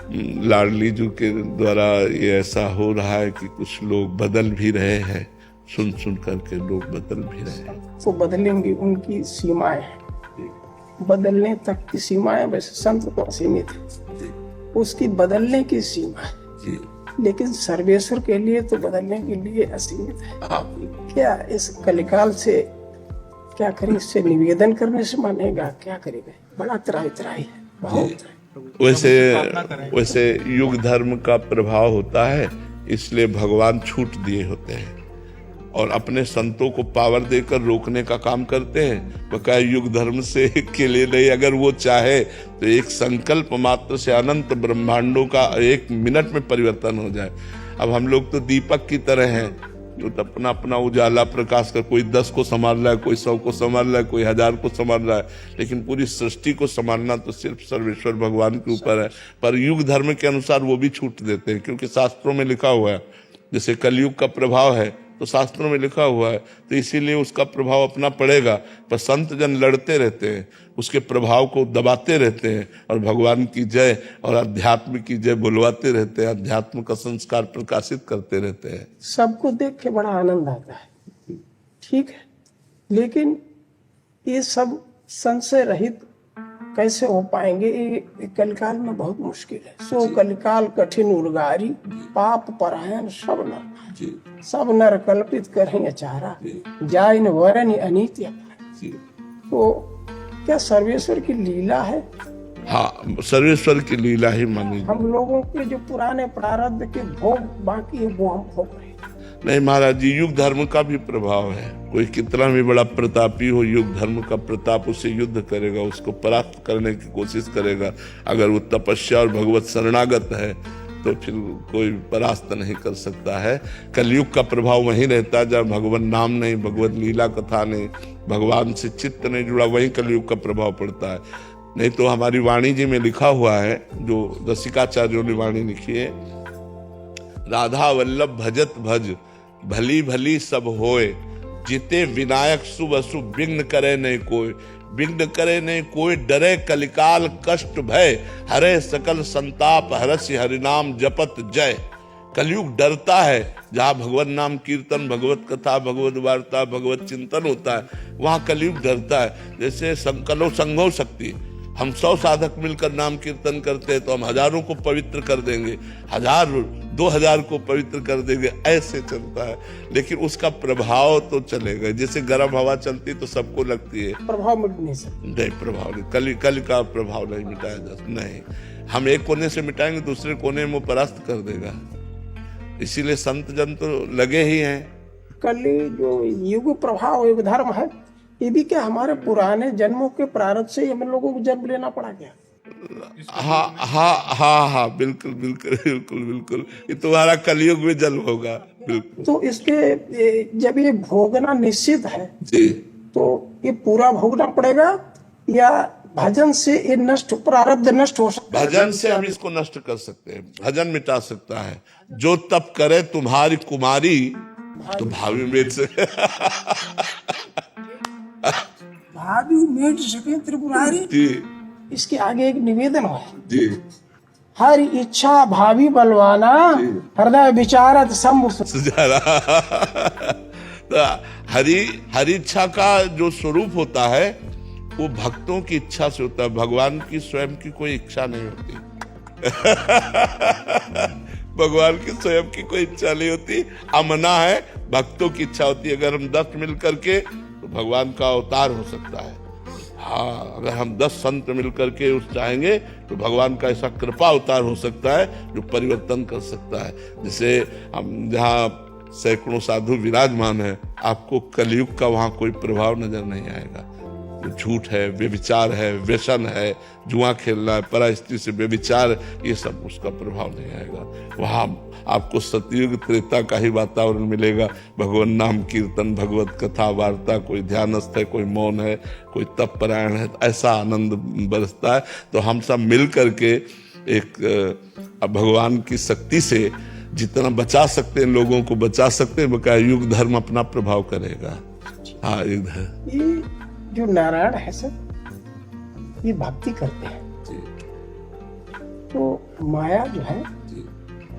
लाडली जी के द्वारा ये ऐसा हो रहा है कि कुछ लोग बदल भी रहे हैं, सुन सुन करके लोग बदल भी रहे हैं। तो बदलेंगे, उनकी सीमाएं हैं, बदलने तक की सीमाएं वैसे संत तो असीमित है, उसकी बदलने की सीमा है, लेकिन सर्वेश्वर के लिए तो बदलने के लिए असीमित है। क्या इस कलिकाल से क्या करें, इससे निवेदन करने से मानेगा, क्या करेगा। बड़ा त्राही है, बहुत वैसे युग धर्म का प्रभाव होता है, इसलिए भगवान छूट दिए होते हैं और अपने संतों को पावर देकर रोकने का काम करते हैं। बकाया युग धर्म से के लिए नहीं, अगर वो चाहे तो एक संकल्प मात्र से अनंत ब्रह्मांडों का 1 मिनट में परिवर्तन हो जाए। अब हम लोग तो दीपक की तरह हैं, जो तो अपना अपना उजाला प्रकाश कर, कोई 10 को संभाल रहा है, कोई 100 को संभाल रहा है, कोई 1000 को संभाल रहा है, लेकिन पूरी सृष्टि को संभालना तो सिर्फ सर्वेश्वर भगवान के ऊपर है। पर युग धर्म के अनुसार वो भी छूट देते हैं, क्योंकि शास्त्रों में लिखा हुआ है, जैसे कलयुग का प्रभाव है तो शास्त्रों में लिखा हुआ है, तो इसीलिए उसका प्रभाव अपना पड़ेगा। पर संत जन लड़ते रहते हैं, उसके प्रभाव को दबाते रहते हैं और भगवान की जय और अध्यात्म की जय बुलवाते रहते हैं, अध्यात्म का संस्कार प्रकाशित करते रहते हैं। सबको देख के बड़ा आनंद आता है, ठीक है, लेकिन ये सब संशय रहित कैसे हो पाएंगे, ये कलिकाल में बहुत मुश्किल है। सो कलिकाल कठिन उर्गारी, पाप परायण सब नर कल्पित करें चारा, जाय न वरन अनित्य। तो क्या सर्वेश्वर की लीला है? हाँ, सर्वेश्वर की लीला ही मानी। हम लोगों के जो पुराने प्रारब्ध के भोग बाकी है वो हम भोग रहे हैं। नहीं महाराज जी, युग धर्म का भी प्रभाव है। कोई कितना भी बड़ा प्रतापी हो, युग धर्म का प्रताप उससे युद्ध करेगा, उसको परास्त करने की कोशिश करेगा। अगर वो तपस्या और भगवत शरणागत है तो फिर कोई परास्त नहीं कर सकता है। कलयुग का प्रभाव वहीं रहता है जब भगवान नाम नहीं, भगवत लीला कथा नहीं, भगवान से चित्त नहीं जुड़ा, वहीं कलयुग का प्रभाव पड़ता है। नहीं तो हमारी वाणी जी में लिखा हुआ है, जो रसिकाचार्यों ने वाणी लिखी है, राधा वल्लभ भजत भज भली भली सब होए, जिते विनायक शुभ अशुभ विघ्न करे नहीं कोई, विघ्न करे नहीं कोई, डरे कलिकाल कष्ट भय, हरे सकल संताप हरसि हरिनाम जपत जय। कलयुग डरता है, जहाँ भगवत नाम कीर्तन, भगवत कथा, भगवत वार्ता, भगवत चिंतन होता है, वहाँ कलयुग डरता है। जैसे संकलो संघो शक्ति, हम 100 साधक मिलकर नाम कीर्तन करते हैं तो हम हजारों को पवित्र कर देंगे, 1000-2000 को पवित्र कर देंगे, ऐसे चलता है। लेकिन उसका प्रभाव तो चलेगा। जैसे गर्म हवा चलती तो सबको लगती है, प्रभाव मिट नहीं सकता। नहीं, प्रभाव नहीं, कल का प्रभाव नहीं मिटाया जा सकता। नहीं, हम एक कोने से मिटाएंगे, दूसरे कोने में परास्त कर देगा। इसीलिए संत जन तो लगे ही हैं। कली जो युग प्रभाव युग धर्म है, ये भी क्या हमारे पुराने जन्मों के प्रारब्ध से हम लोगों को जन्म लेना पड़ा क्या? हाँ, बिल्कुल बिल्कुल बिल्कुल बिल्कुल, ये तुम्हारा कलयुग में जन्म होगा। बिल्कुल। तो इसके जब ये भोगना निश्चित है जी, तो ये पूरा भोगना पड़ेगा या भजन से ये नष्ट, प्रारब्ध नष्ट हो सकता है? भजन से हम इसको नष्ट कर सकते हैं, भजन मिटा सकता है। जो तप करे तुम्हारी कुमारी तो भावी मेट से भावी मेट सके त्रिपुरारी। जी, इसके आगे एक निवेदन है जी, हर इच्छा भावी बलवाना, हृदय विचारत शंभु सुजारा। तो हरि इच्छा का जो स्वरूप होता है वो भक्तों की इच्छा से होता है, भगवान की स्वयं की कोई इच्छा नहीं होती। भगवान की स्वयं की कोई इच्छा नहीं होती, अमना है, भक्तों की इच्छा होती है। अगर हम 10 मिल करके तो भगवान का अवतार हो सकता है। हाँ, अगर हम 10 संत मिलकर के उस चाहेंगे तो भगवान का ऐसा कृपा अवतार हो सकता है जो परिवर्तन कर सकता है। जैसे हम जहाँ सैकड़ों साधु विराजमान है, आपको कलयुग का वहाँ कोई प्रभाव नजर नहीं आएगा। झूठ है, व्यभिचार है, व्यसन है, जुआ खेलना है, परा स्त्री से व्यभिचार, ये सब उसका प्रभाव नहीं आएगा। वहाँ आपको सतयुग त्रेता का ही वातावरण मिलेगा। भगवान नाम कीर्तन, भगवत कथा वार्ता, कोई ध्यानस्थ है, कोई मौन है, कोई तप परायण है, ऐसा आनंद बरसता है। तो हम सब मिल करके एक भगवान की शक्ति से जितना बचा सकते हैं, लोगों को बचा सकते हैं, बकाया युग धर्म अपना प्रभाव करेगा। हाँ, युग धर्म। ये जो नारायण है सर, ये भक्ति करते हैं तो माया जो है,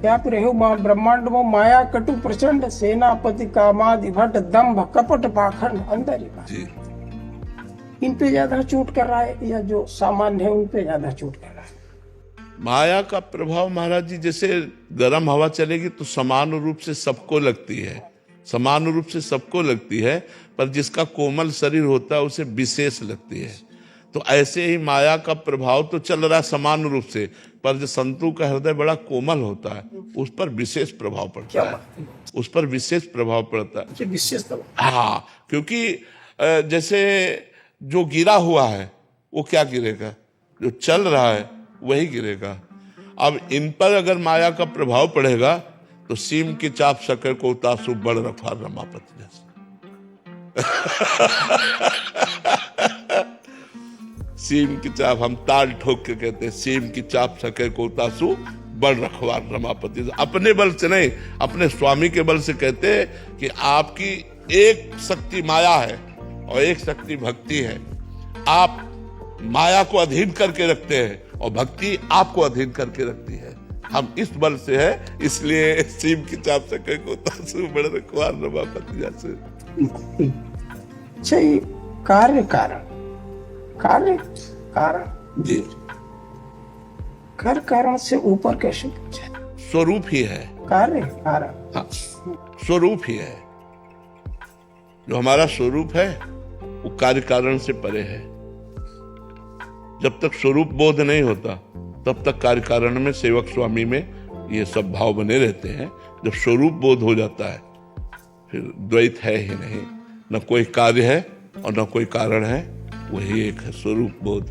क्या रहे ब्रह्मांड में माया कटु प्रचंड, सेनापति कामादि भट्ट, दंभ कपट पाखंड अंदर ही इन पे ज्यादा चोट कर रहा है, या जो सामान्य है उन पे ज्यादा चोट कर रहा है। माया का प्रभाव महाराज जी, जैसे गर्म हवा चलेगी तो समान रूप से सबको लगती है, समान रूप से सबको लगती है, पर जिसका कोमल शरीर होता है उसे विशेष लगती है। तो ऐसे ही माया का प्रभाव तो चल रहा है समान रूप से, पर जो संतों का हृदय बड़ा कोमल होता है उस पर विशेष प्रभाव पड़ता है, उस पर विशेष प्रभाव पड़ता है, विशेष। हाँ, क्योंकि जैसे जो गिरा हुआ है वो क्या गिरेगा, जो चल रहा है वही गिरेगा। अब इन पर अगर माया का प्रभाव पड़ेगा तो सीम की चाप शक्कर को तासु बड़ रखा रमापति जैसे। सीम की चाप, हम ताल ठोक के कहते हैं, सीम की चाप शक्कर को तासु बड़ रखवार रमापति। अपने बल से नहीं, अपने स्वामी के बल से कहते हैं कि आपकी एक शक्ति माया है और एक शक्ति भक्ति है। आप माया को अधीन करके रखते हैं और भक्ति आपको अधीन करके रखती है। हम इस बल से है, इसलिए सीम की चाप से कह को तासु बड़ रखवार रमापति जैसे। अच्छा, ये कार्य कारण, कार्य कारण जी, कर कारण से ऊपर कैसे पहुंचे? स्वरूप ही है कार्य कारण। हाँ, स्वरूप ही है। जो हमारा स्वरूप है वो कार्य कारण से परे है। जब तक स्वरूप बोध नहीं होता तब तक कार्य कारण में, सेवक स्वामी में ये सब भाव बने रहते हैं। जब स्वरूप बोध हो जाता है फिर द्वैत है ही नहीं, न कोई कार्य है और न कोई कारण है, वही एक है स्वरूप बोध।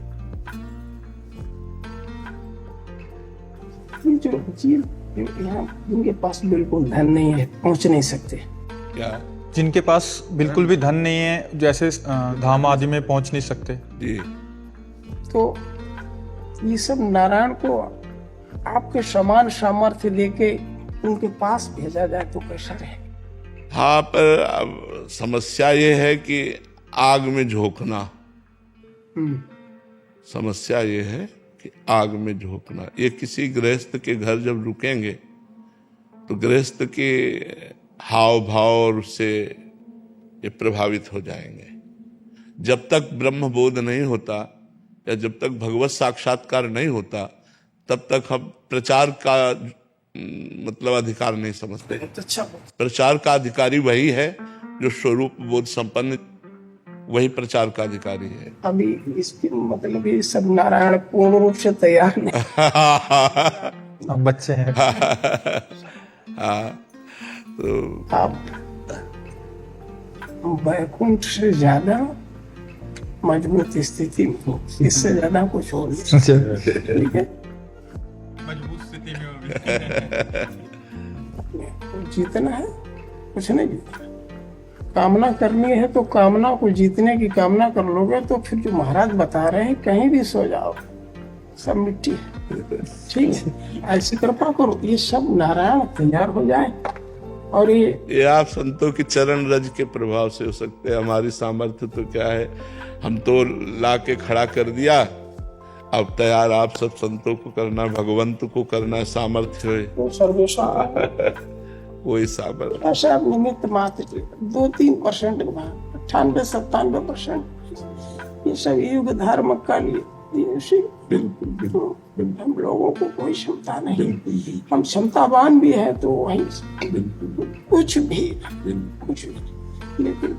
ये जो जीव यहाँ जिनके पास बिल्कुल धन नहीं है, पहुंच नहीं सकते, क्या जिनके पास बिल्कुल भी धन नहीं है, जैसे धाम आदि में पहुंच नहीं सकते जी, तो ये सब नारायण को आपके समान सामर्थ्य देके उनके पास भेजा जाए तो कैसा रहे? हाँ, पर अब समस्या ये है कि आग में झोंकना, समस्या ये है कि आग में झोंकना। ये किसी गृहस्थ के घर जब रुकेंगे तो गृहस्थ के हाव भाव और उससे ये प्रभावित हो जाएंगे। जब तक ब्रह्म बोध नहीं होता या जब तक भगवत साक्षात्कार नहीं होता तब तक हम प्रचार का मतलब अधिकार नहीं समझते। अच्छा, प्रचार का अधिकारी वही है जो स्वरूप बोध संपन्न, वही प्रचार का अधिकारी है। अभी इसके मतलब ये सब नारायण पूर्ण रूप से तैयार नहीं। अब बच्चे हैं। हाँ, तो आप वैकुंठ से ज्यादा मजबूत स्थिति में हो, इससे ज्यादा कुछ हो नहीं। ठीक है, मजबूत स्थिति में कुछ जीतना है, कुछ नहीं जीतना। कामना करनी है तो कामना को जीतने की कामना कर लोगे तो फिर जो महाराज बता रहे हैं कहीं भी सो जाओ, सब मिट्टी है। ठीक है, ऐसी कृपा करो ये सब नारायण तैयार हो जाए। और ये आप संतों की चरण रज के प्रभाव से हो सकते हैं। हमारी सामर्थ्य तो क्या है, हम तो ला के खड़ा कर दिया, अब तैयार आप सब संतों को करना, भगवंत को करना, सामर्थ्य है तो सर्वेश्वर वही सामर्थ्य। ऐसा निमित्त मात्र 2-3% 98-97% ये सब युग धर्म का लिए हम लोगों को कोई क्षमता नहीं। हम क्षमतावान भी है तो वही कुछ भी, लेकिन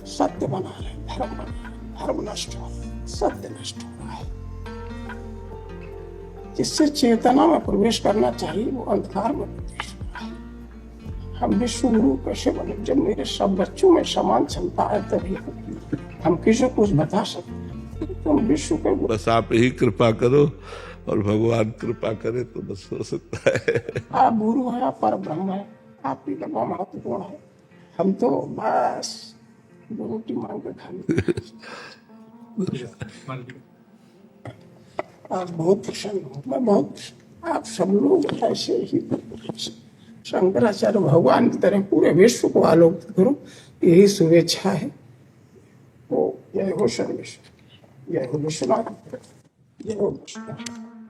सत्य बना रहे, धर्म बना रहे। धर्म नष्ट हो रहा है, सत्य नष्ट हो रहा है। जिससे चेतना में प्रवेश करना चाहिए वो अंधकार में प्रवेश कर रहा है। हम विश्व गुरु कैसे बने? जब मेरे सब बच्चों में समान क्षमता है तभी हम किसी को कुछ बता सकते हैं। तुम विश्व के बस आप ही कृपा करो और भगवान कृपा करे तो बस हो सकता है। आप गुरु है, आप पर ब्रह्म है, आप ही का महत्वपूर्ण है। हम तो बस रोटी मांग के खा लेते। आप बहुत प्रसन्न हो, मैं बहुत प्रसन्न। आप सब लोग ऐसे ही शंकराचार्य भगवान की तरह पूरे विश्व को आलोकित करो, यही शुभेच्छा है। ओ जय हो सर्वेश्वर, जय हो विश्वनाथ, जय हो विश्वनाथ,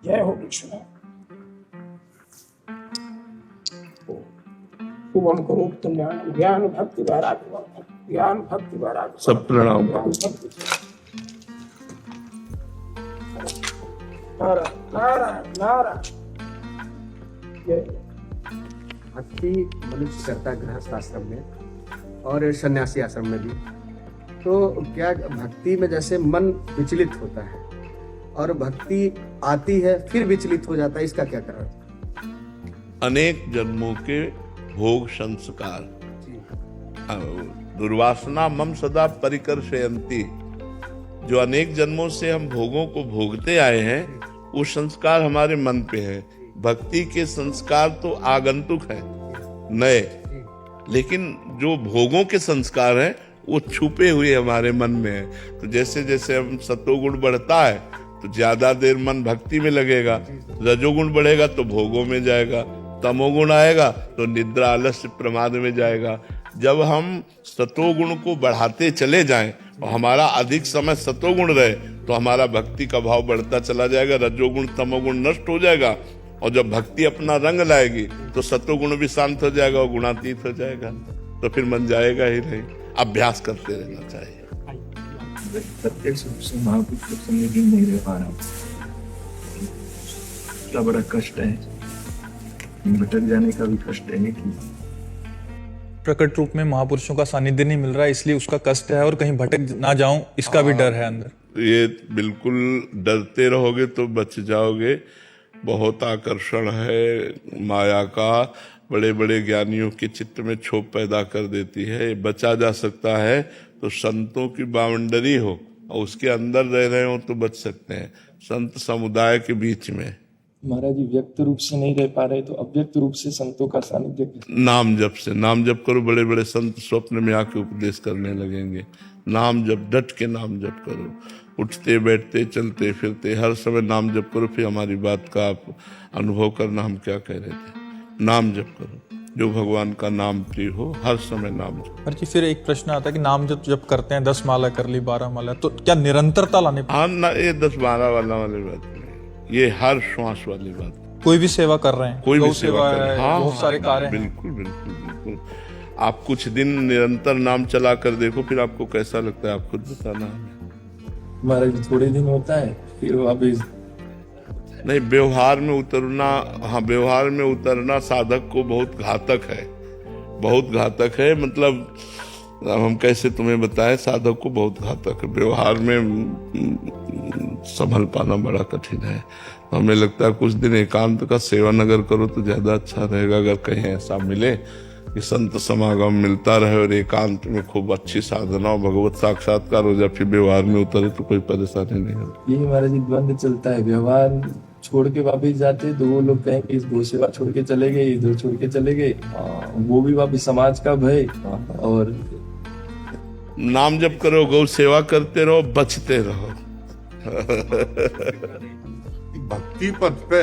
जय हो विश्वनाथ। शुभम करो ज्ञान ज्ञान भक्ति वैराग्य, ज्ञान भक्ति वैराग्य। सब प्रणाम। नारायण नारायण नारायण। जय। भक्ति मनुष्य करता है गृहस्थ आश्रम में और सन्यासी आश्रम में भी। तो क्या भक्ति में जैसे मन विचलित होता है और भक्ति आती है फिर विचलित हो जाता है, इसका क्या कारण? अनेक जन्मों के भोग संस्कार, दुर्वासना मम सदा परिकर्षयन्ति, जो अनेक जन्मों से हम भोगों को भोगते आए हैं वो संस्कार हमारे मन पे है। भक्ति के संस्कार तो आगंतुक है, नए, लेकिन जो भोगों के संस्कार हैं वो छुपे हुए हमारे मन में है। तो जैसे जैसे हम सतोगुण बढ़ता है तो ज्यादा देर मन भक्ति में लगेगा, रजोगुण बढ़ेगा तो भोगों में जाएगा, तमोगुण आएगा तो निद्रा आलस्य प्रमाद में जाएगा। जब हम सतोगुण को बढ़ाते चले जाएं और हमारा अधिक समय सतोगुण रहे तो हमारा भक्ति का भाव बढ़ता चला जाएगा, रजोगुण तमोगुण नष्ट हो जाएगा और जब भक्ति अपना रंग लाएगी तो सतोगुण भी शांत हो जाएगा और गुणातीत हो जाएगा, तो फिर मन जाएगा ही नहीं। अभ्यास करते रहना चाहिए। प्रत्यक्ष रूप से महापुरुष के संग नहीं रह पा रहा हूँ, क्या बड़ा कष्ट है, भटक जाने का भी कष्ट है कि प्रकट रूप में महापुरुषों का सानिध्य नहीं मिल रहा है इसलिए उसका कष्ट है, और कहीं भटक ना जाऊं इसका भी डर है अंदर। ये बिल्कुल डरते रहोगे तो बच जाओगे। बहुत आकर्षण है माया का, बड़े बड़े ज्ञानियों के चित्त में क्षोभ पैदा कर देती है। बचा जा सकता है तो संतों की बाउंड्री हो और उसके अंदर रह रहे हो तो बच सकते हैं, संत समुदाय के बीच में। महाराज जी व्यक्त रूप से नहीं रह पा रहे तो अव्यक्त रूप से संतों का सानिध्य, नाम जप से, नाम जप करो, बड़े बड़े संत स्वप्न में आके उपदेश करने लगेंगे। नाम जप, डट के नाम जप करो, उठते बैठते चलते फिरते हर समय नाम जप करो। फिर हमारी बात का आप अनुभव करना हम क्या कह रहे थे। नाम जप करो, जो भगवान का नाम प्रिय हो, हर समय नाम जप। जी फिर एक प्रश्न आता है कि नाम जब करते हैं 10 माला कर ली, 12 माला, तो क्या निरंतरता लाने? हाँ ना, ये 10-12 वाली बात नहीं, ये हर श्वास वाली बात। कोई भी सेवा कर रहे हैं, कोई भी सेवा कर, है, हाँ, बहुत सारे कार्य हैं। बिल्कुल बिल्कुल बिल्कुल। आप कुछ दिन निरंतर नाम चला कर देखो, फिर आपको कैसा लगता है आप खुद बताना है। महाराज जी थोड़े दिन होता है फिर वापिस नहीं, व्यवहार में उतरना, हाँ व्यवहार में उतरना साधक को बहुत घातक है, बहुत घातक है। मतलब हम कैसे तुम्हें बताएं, साधक को बहुत घातक है। व्यवहार में संभल पाना बड़ा कठिन है। हमें लगता है कुछ दिन एकांत का सेवन अगर करो तो ज्यादा अच्छा रहेगा। अगर कहीं ऐसा मिले कि संत समागम मिलता रहे और एकांत में खूब अच्छी साधना और भगवत साक्षात्कार हो जाए, फिर व्यवहार में उतरे तो कोई परेशानी नहीं होती। यही महाराज जी द्वंद चलता है, व्यवहार छोड़ के वापिस जाते तो वो लोग कहेंगे इस गौ सेवा छोड़ के चले गए, इधर छोड़ के चले गए, वो भी वापिस समाज का भय। और नाम जप करो, गौ सेवा करते रहो, बचते रहो। भक्ति पथ पे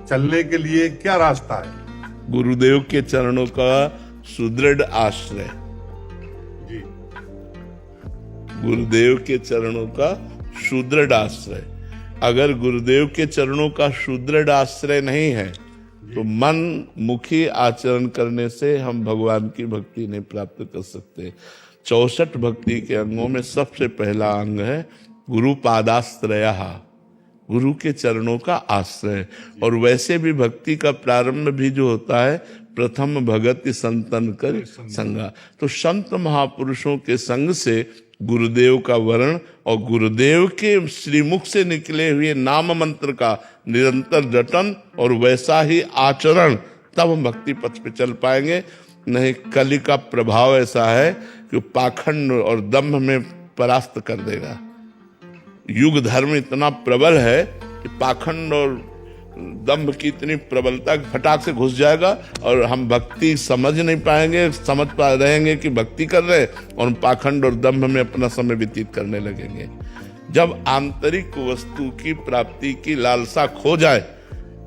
चलने के लिए क्या रास्ता है? गुरुदेव के चरणों का सुदृढ़ आश्रय, जी, गुरुदेव के चरणों का सुदृढ़ आश्रय। अगर गुरुदेव के चरणों का सुदृढ़ आश्रय नहीं है तो मन मुखी आचरण करने से हम भगवान की भक्ति नहीं प्राप्त कर सकते। 64 भक्ति के अंगों में सबसे पहला अंग है गुरु पादाश्रयः, गुरु के चरणों का आश्रय। और वैसे भी भक्ति का प्रारंभ भी जो होता है प्रथम भगति संतन कर संगा। तो संत महापुरुषों के संग से गुरुदेव का वर्ण और गुरुदेव के श्रीमुख से निकले हुए नाम मंत्र का निरंतर जतन और वैसा ही आचरण, तब हम भक्ति पथ पे चल पाएंगे। नहीं, कली का प्रभाव ऐसा है कि पाखंड और दम्भ में परास्त कर देगा। युग धर्म इतना प्रबल है कि पाखंड और दम्भ की इतनी प्रबलता फटाक से घुस जाएगा और हम भक्ति समझ नहीं पाएंगे, समझ पा रहेंगे कि भक्ति कर रहे और पाखंड और दम्भ में अपना समय व्यतीत करने लगेंगे। जब आंतरिक वस्तु की प्राप्ति की लालसा खो जाए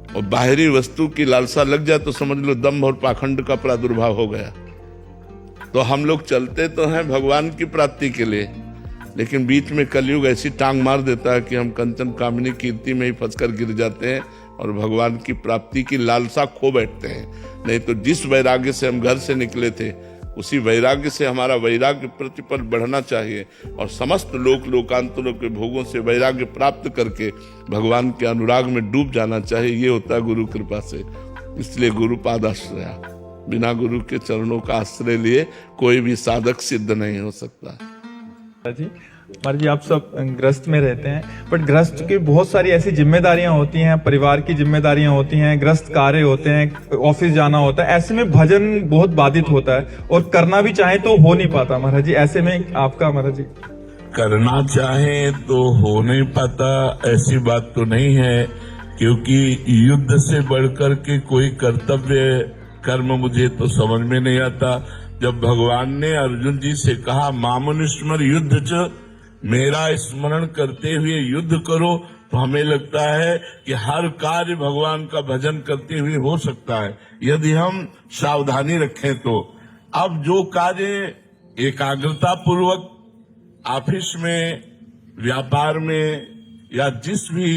और बाहरी वस्तु की लालसा लग जाए तो समझ लो दम्भ और पाखंड का प्रादुर्भाव हो गया। तो हम लोग चलते तो हैं भगवान की प्राप्ति के लिए, लेकिन बीच में कलयुग ऐसी टांग मार देता है कि हम कंचन कामिनी कीर्ति में ही फंसकर गिर जाते हैं और भगवान की प्राप्ति की लालसा खो बैठते हैं। नहीं तो जिस वैराग्य से हम घर से निकले थे उसी वैराग्य से हमारा वैराग्य प्रतिपल बढ़ना चाहिए और समस्त लोक लोकांतरों के भोगों से वैराग्य प्राप्त करके भगवान के अनुराग में डूब जाना चाहिए। ये होता है गुरु कृपा से। इसलिए गुरु पादाश्रया, बिना गुरु के चरणों का आश्रय लिए कोई भी साधक सिद्ध नहीं हो सकता। जी महाराज जी, आप सब गृहस्थ में रहते हैं, बट गृहस्थ की बहुत सारी ऐसी जिम्मेदारियां होती हैं, परिवार की जिम्मेदारियां होती हैं, गृहस्थ कार्य होते हैं, ऑफिस जाना होता है। ऐसे में भजन बहुत बाधित होता है और करना भी चाहे तो हो नहीं पाता। महाराज जी, ऐसे में आपका महाराज जी करना चाहे तो हो नहीं पाता, ऐसी बात तो नहीं है, क्योंकि युद्ध से बढ़कर के कोई कर्तव्य कर्म मुझे तो समझ में नहीं आता। जब भगवान ने अर्जुन जी से कहा मामनुस्मर युद्ध च, मेरा स्मरण करते हुए युद्ध करो, तो हमें लगता है कि हर कार्य भगवान का भजन करते हुए हो सकता है यदि हम सावधानी रखें तो। अब जो कार्य एकाग्रता पूर्वक ऑफिस में, व्यापार में या जिस भी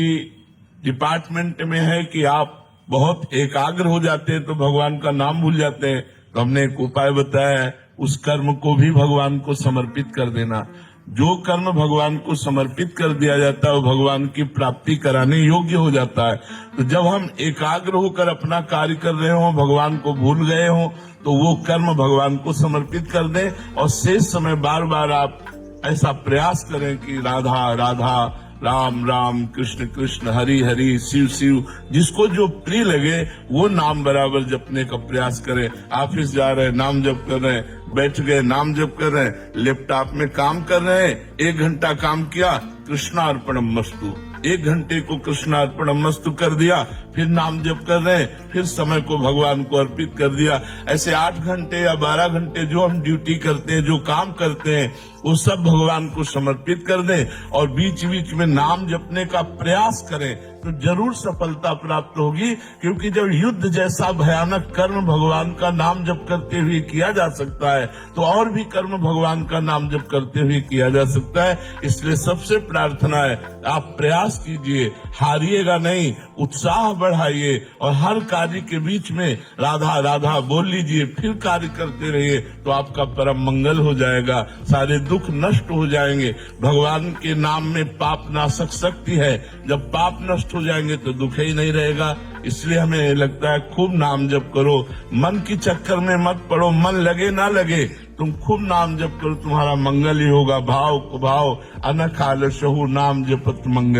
डिपार्टमेंट में है कि आप बहुत एकाग्र हो जाते हैं तो भगवान का नाम भूल जाते हैं, तो हमने एक उपाय बताया है, उस कर्म को भी भगवान को समर्पित कर देना। जो कर्म भगवान को समर्पित कर दिया जाता है वो भगवान की प्राप्ति कराने योग्य हो जाता है। तो जब हम एकाग्र होकर अपना कार्य कर रहे हो, भगवान को भूल गए हो, तो वो कर्म भगवान को समर्पित कर दें और शेष समय बार बार आप ऐसा प्रयास करें कि राधा राधा, राम राम, कृष्ण कृष्ण, हरि हरि, शिव शिव, जिसको जो प्रिय लगे वो नाम बराबर जपने का प्रयास करें। ऑफिस जा रहे हैं नाम जप कर रहे हैं, बैठ गए नाम जप कर रहे हैं, लैपटॉप में काम कर रहे हैं, 1 घंटा काम किया, कृष्णार्पणम मस्तु, 1 घंटे को कृष्णार्पणम मस्तु कर दिया, फिर नाम जप कर रहे हैं, फिर समय को भगवान को अर्पित कर दिया। ऐसे 8 घंटे या 12 घंटे जो हम ड्यूटी करते हैं, जो काम करते हैं, वो सब भगवान को समर्पित कर दें और बीच बीच में नाम जपने का प्रयास करें तो जरूर सफलता प्राप्त होगी। क्योंकि जब युद्ध जैसा भयानक कर्म भगवान का नाम जप करते हुए किया जा सकता है तो और भी कर्म भगवान का नाम जप करते हुए किया जा सकता है। इसलिए सबसे प्रार्थना है, आप प्रयास कीजिए, हारिएगा नहीं, उत्साह बढ़ाइए और हर कार्य के बीच में राधा राधा बोल लीजिए, फिर कार्य करते रहिए, तो आपका परम मंगल हो जाएगा, सारे दुख नष्ट हो जाएंगे। भगवान के नाम में पाप नाशक शक्ति है, जब पाप नष्ट हो जाएंगे तो दुख ही नहीं रहेगा। इसलिए हमें लगता है खूब नाम जप करो, मन की चक्कर में मत पड़ो, मन लगे ना लगे, तुम खूब नाम जप करो, तुम्हारा मंगल ही होगा। भाव को भाव अनखाल शहु नाम जपत मंगल।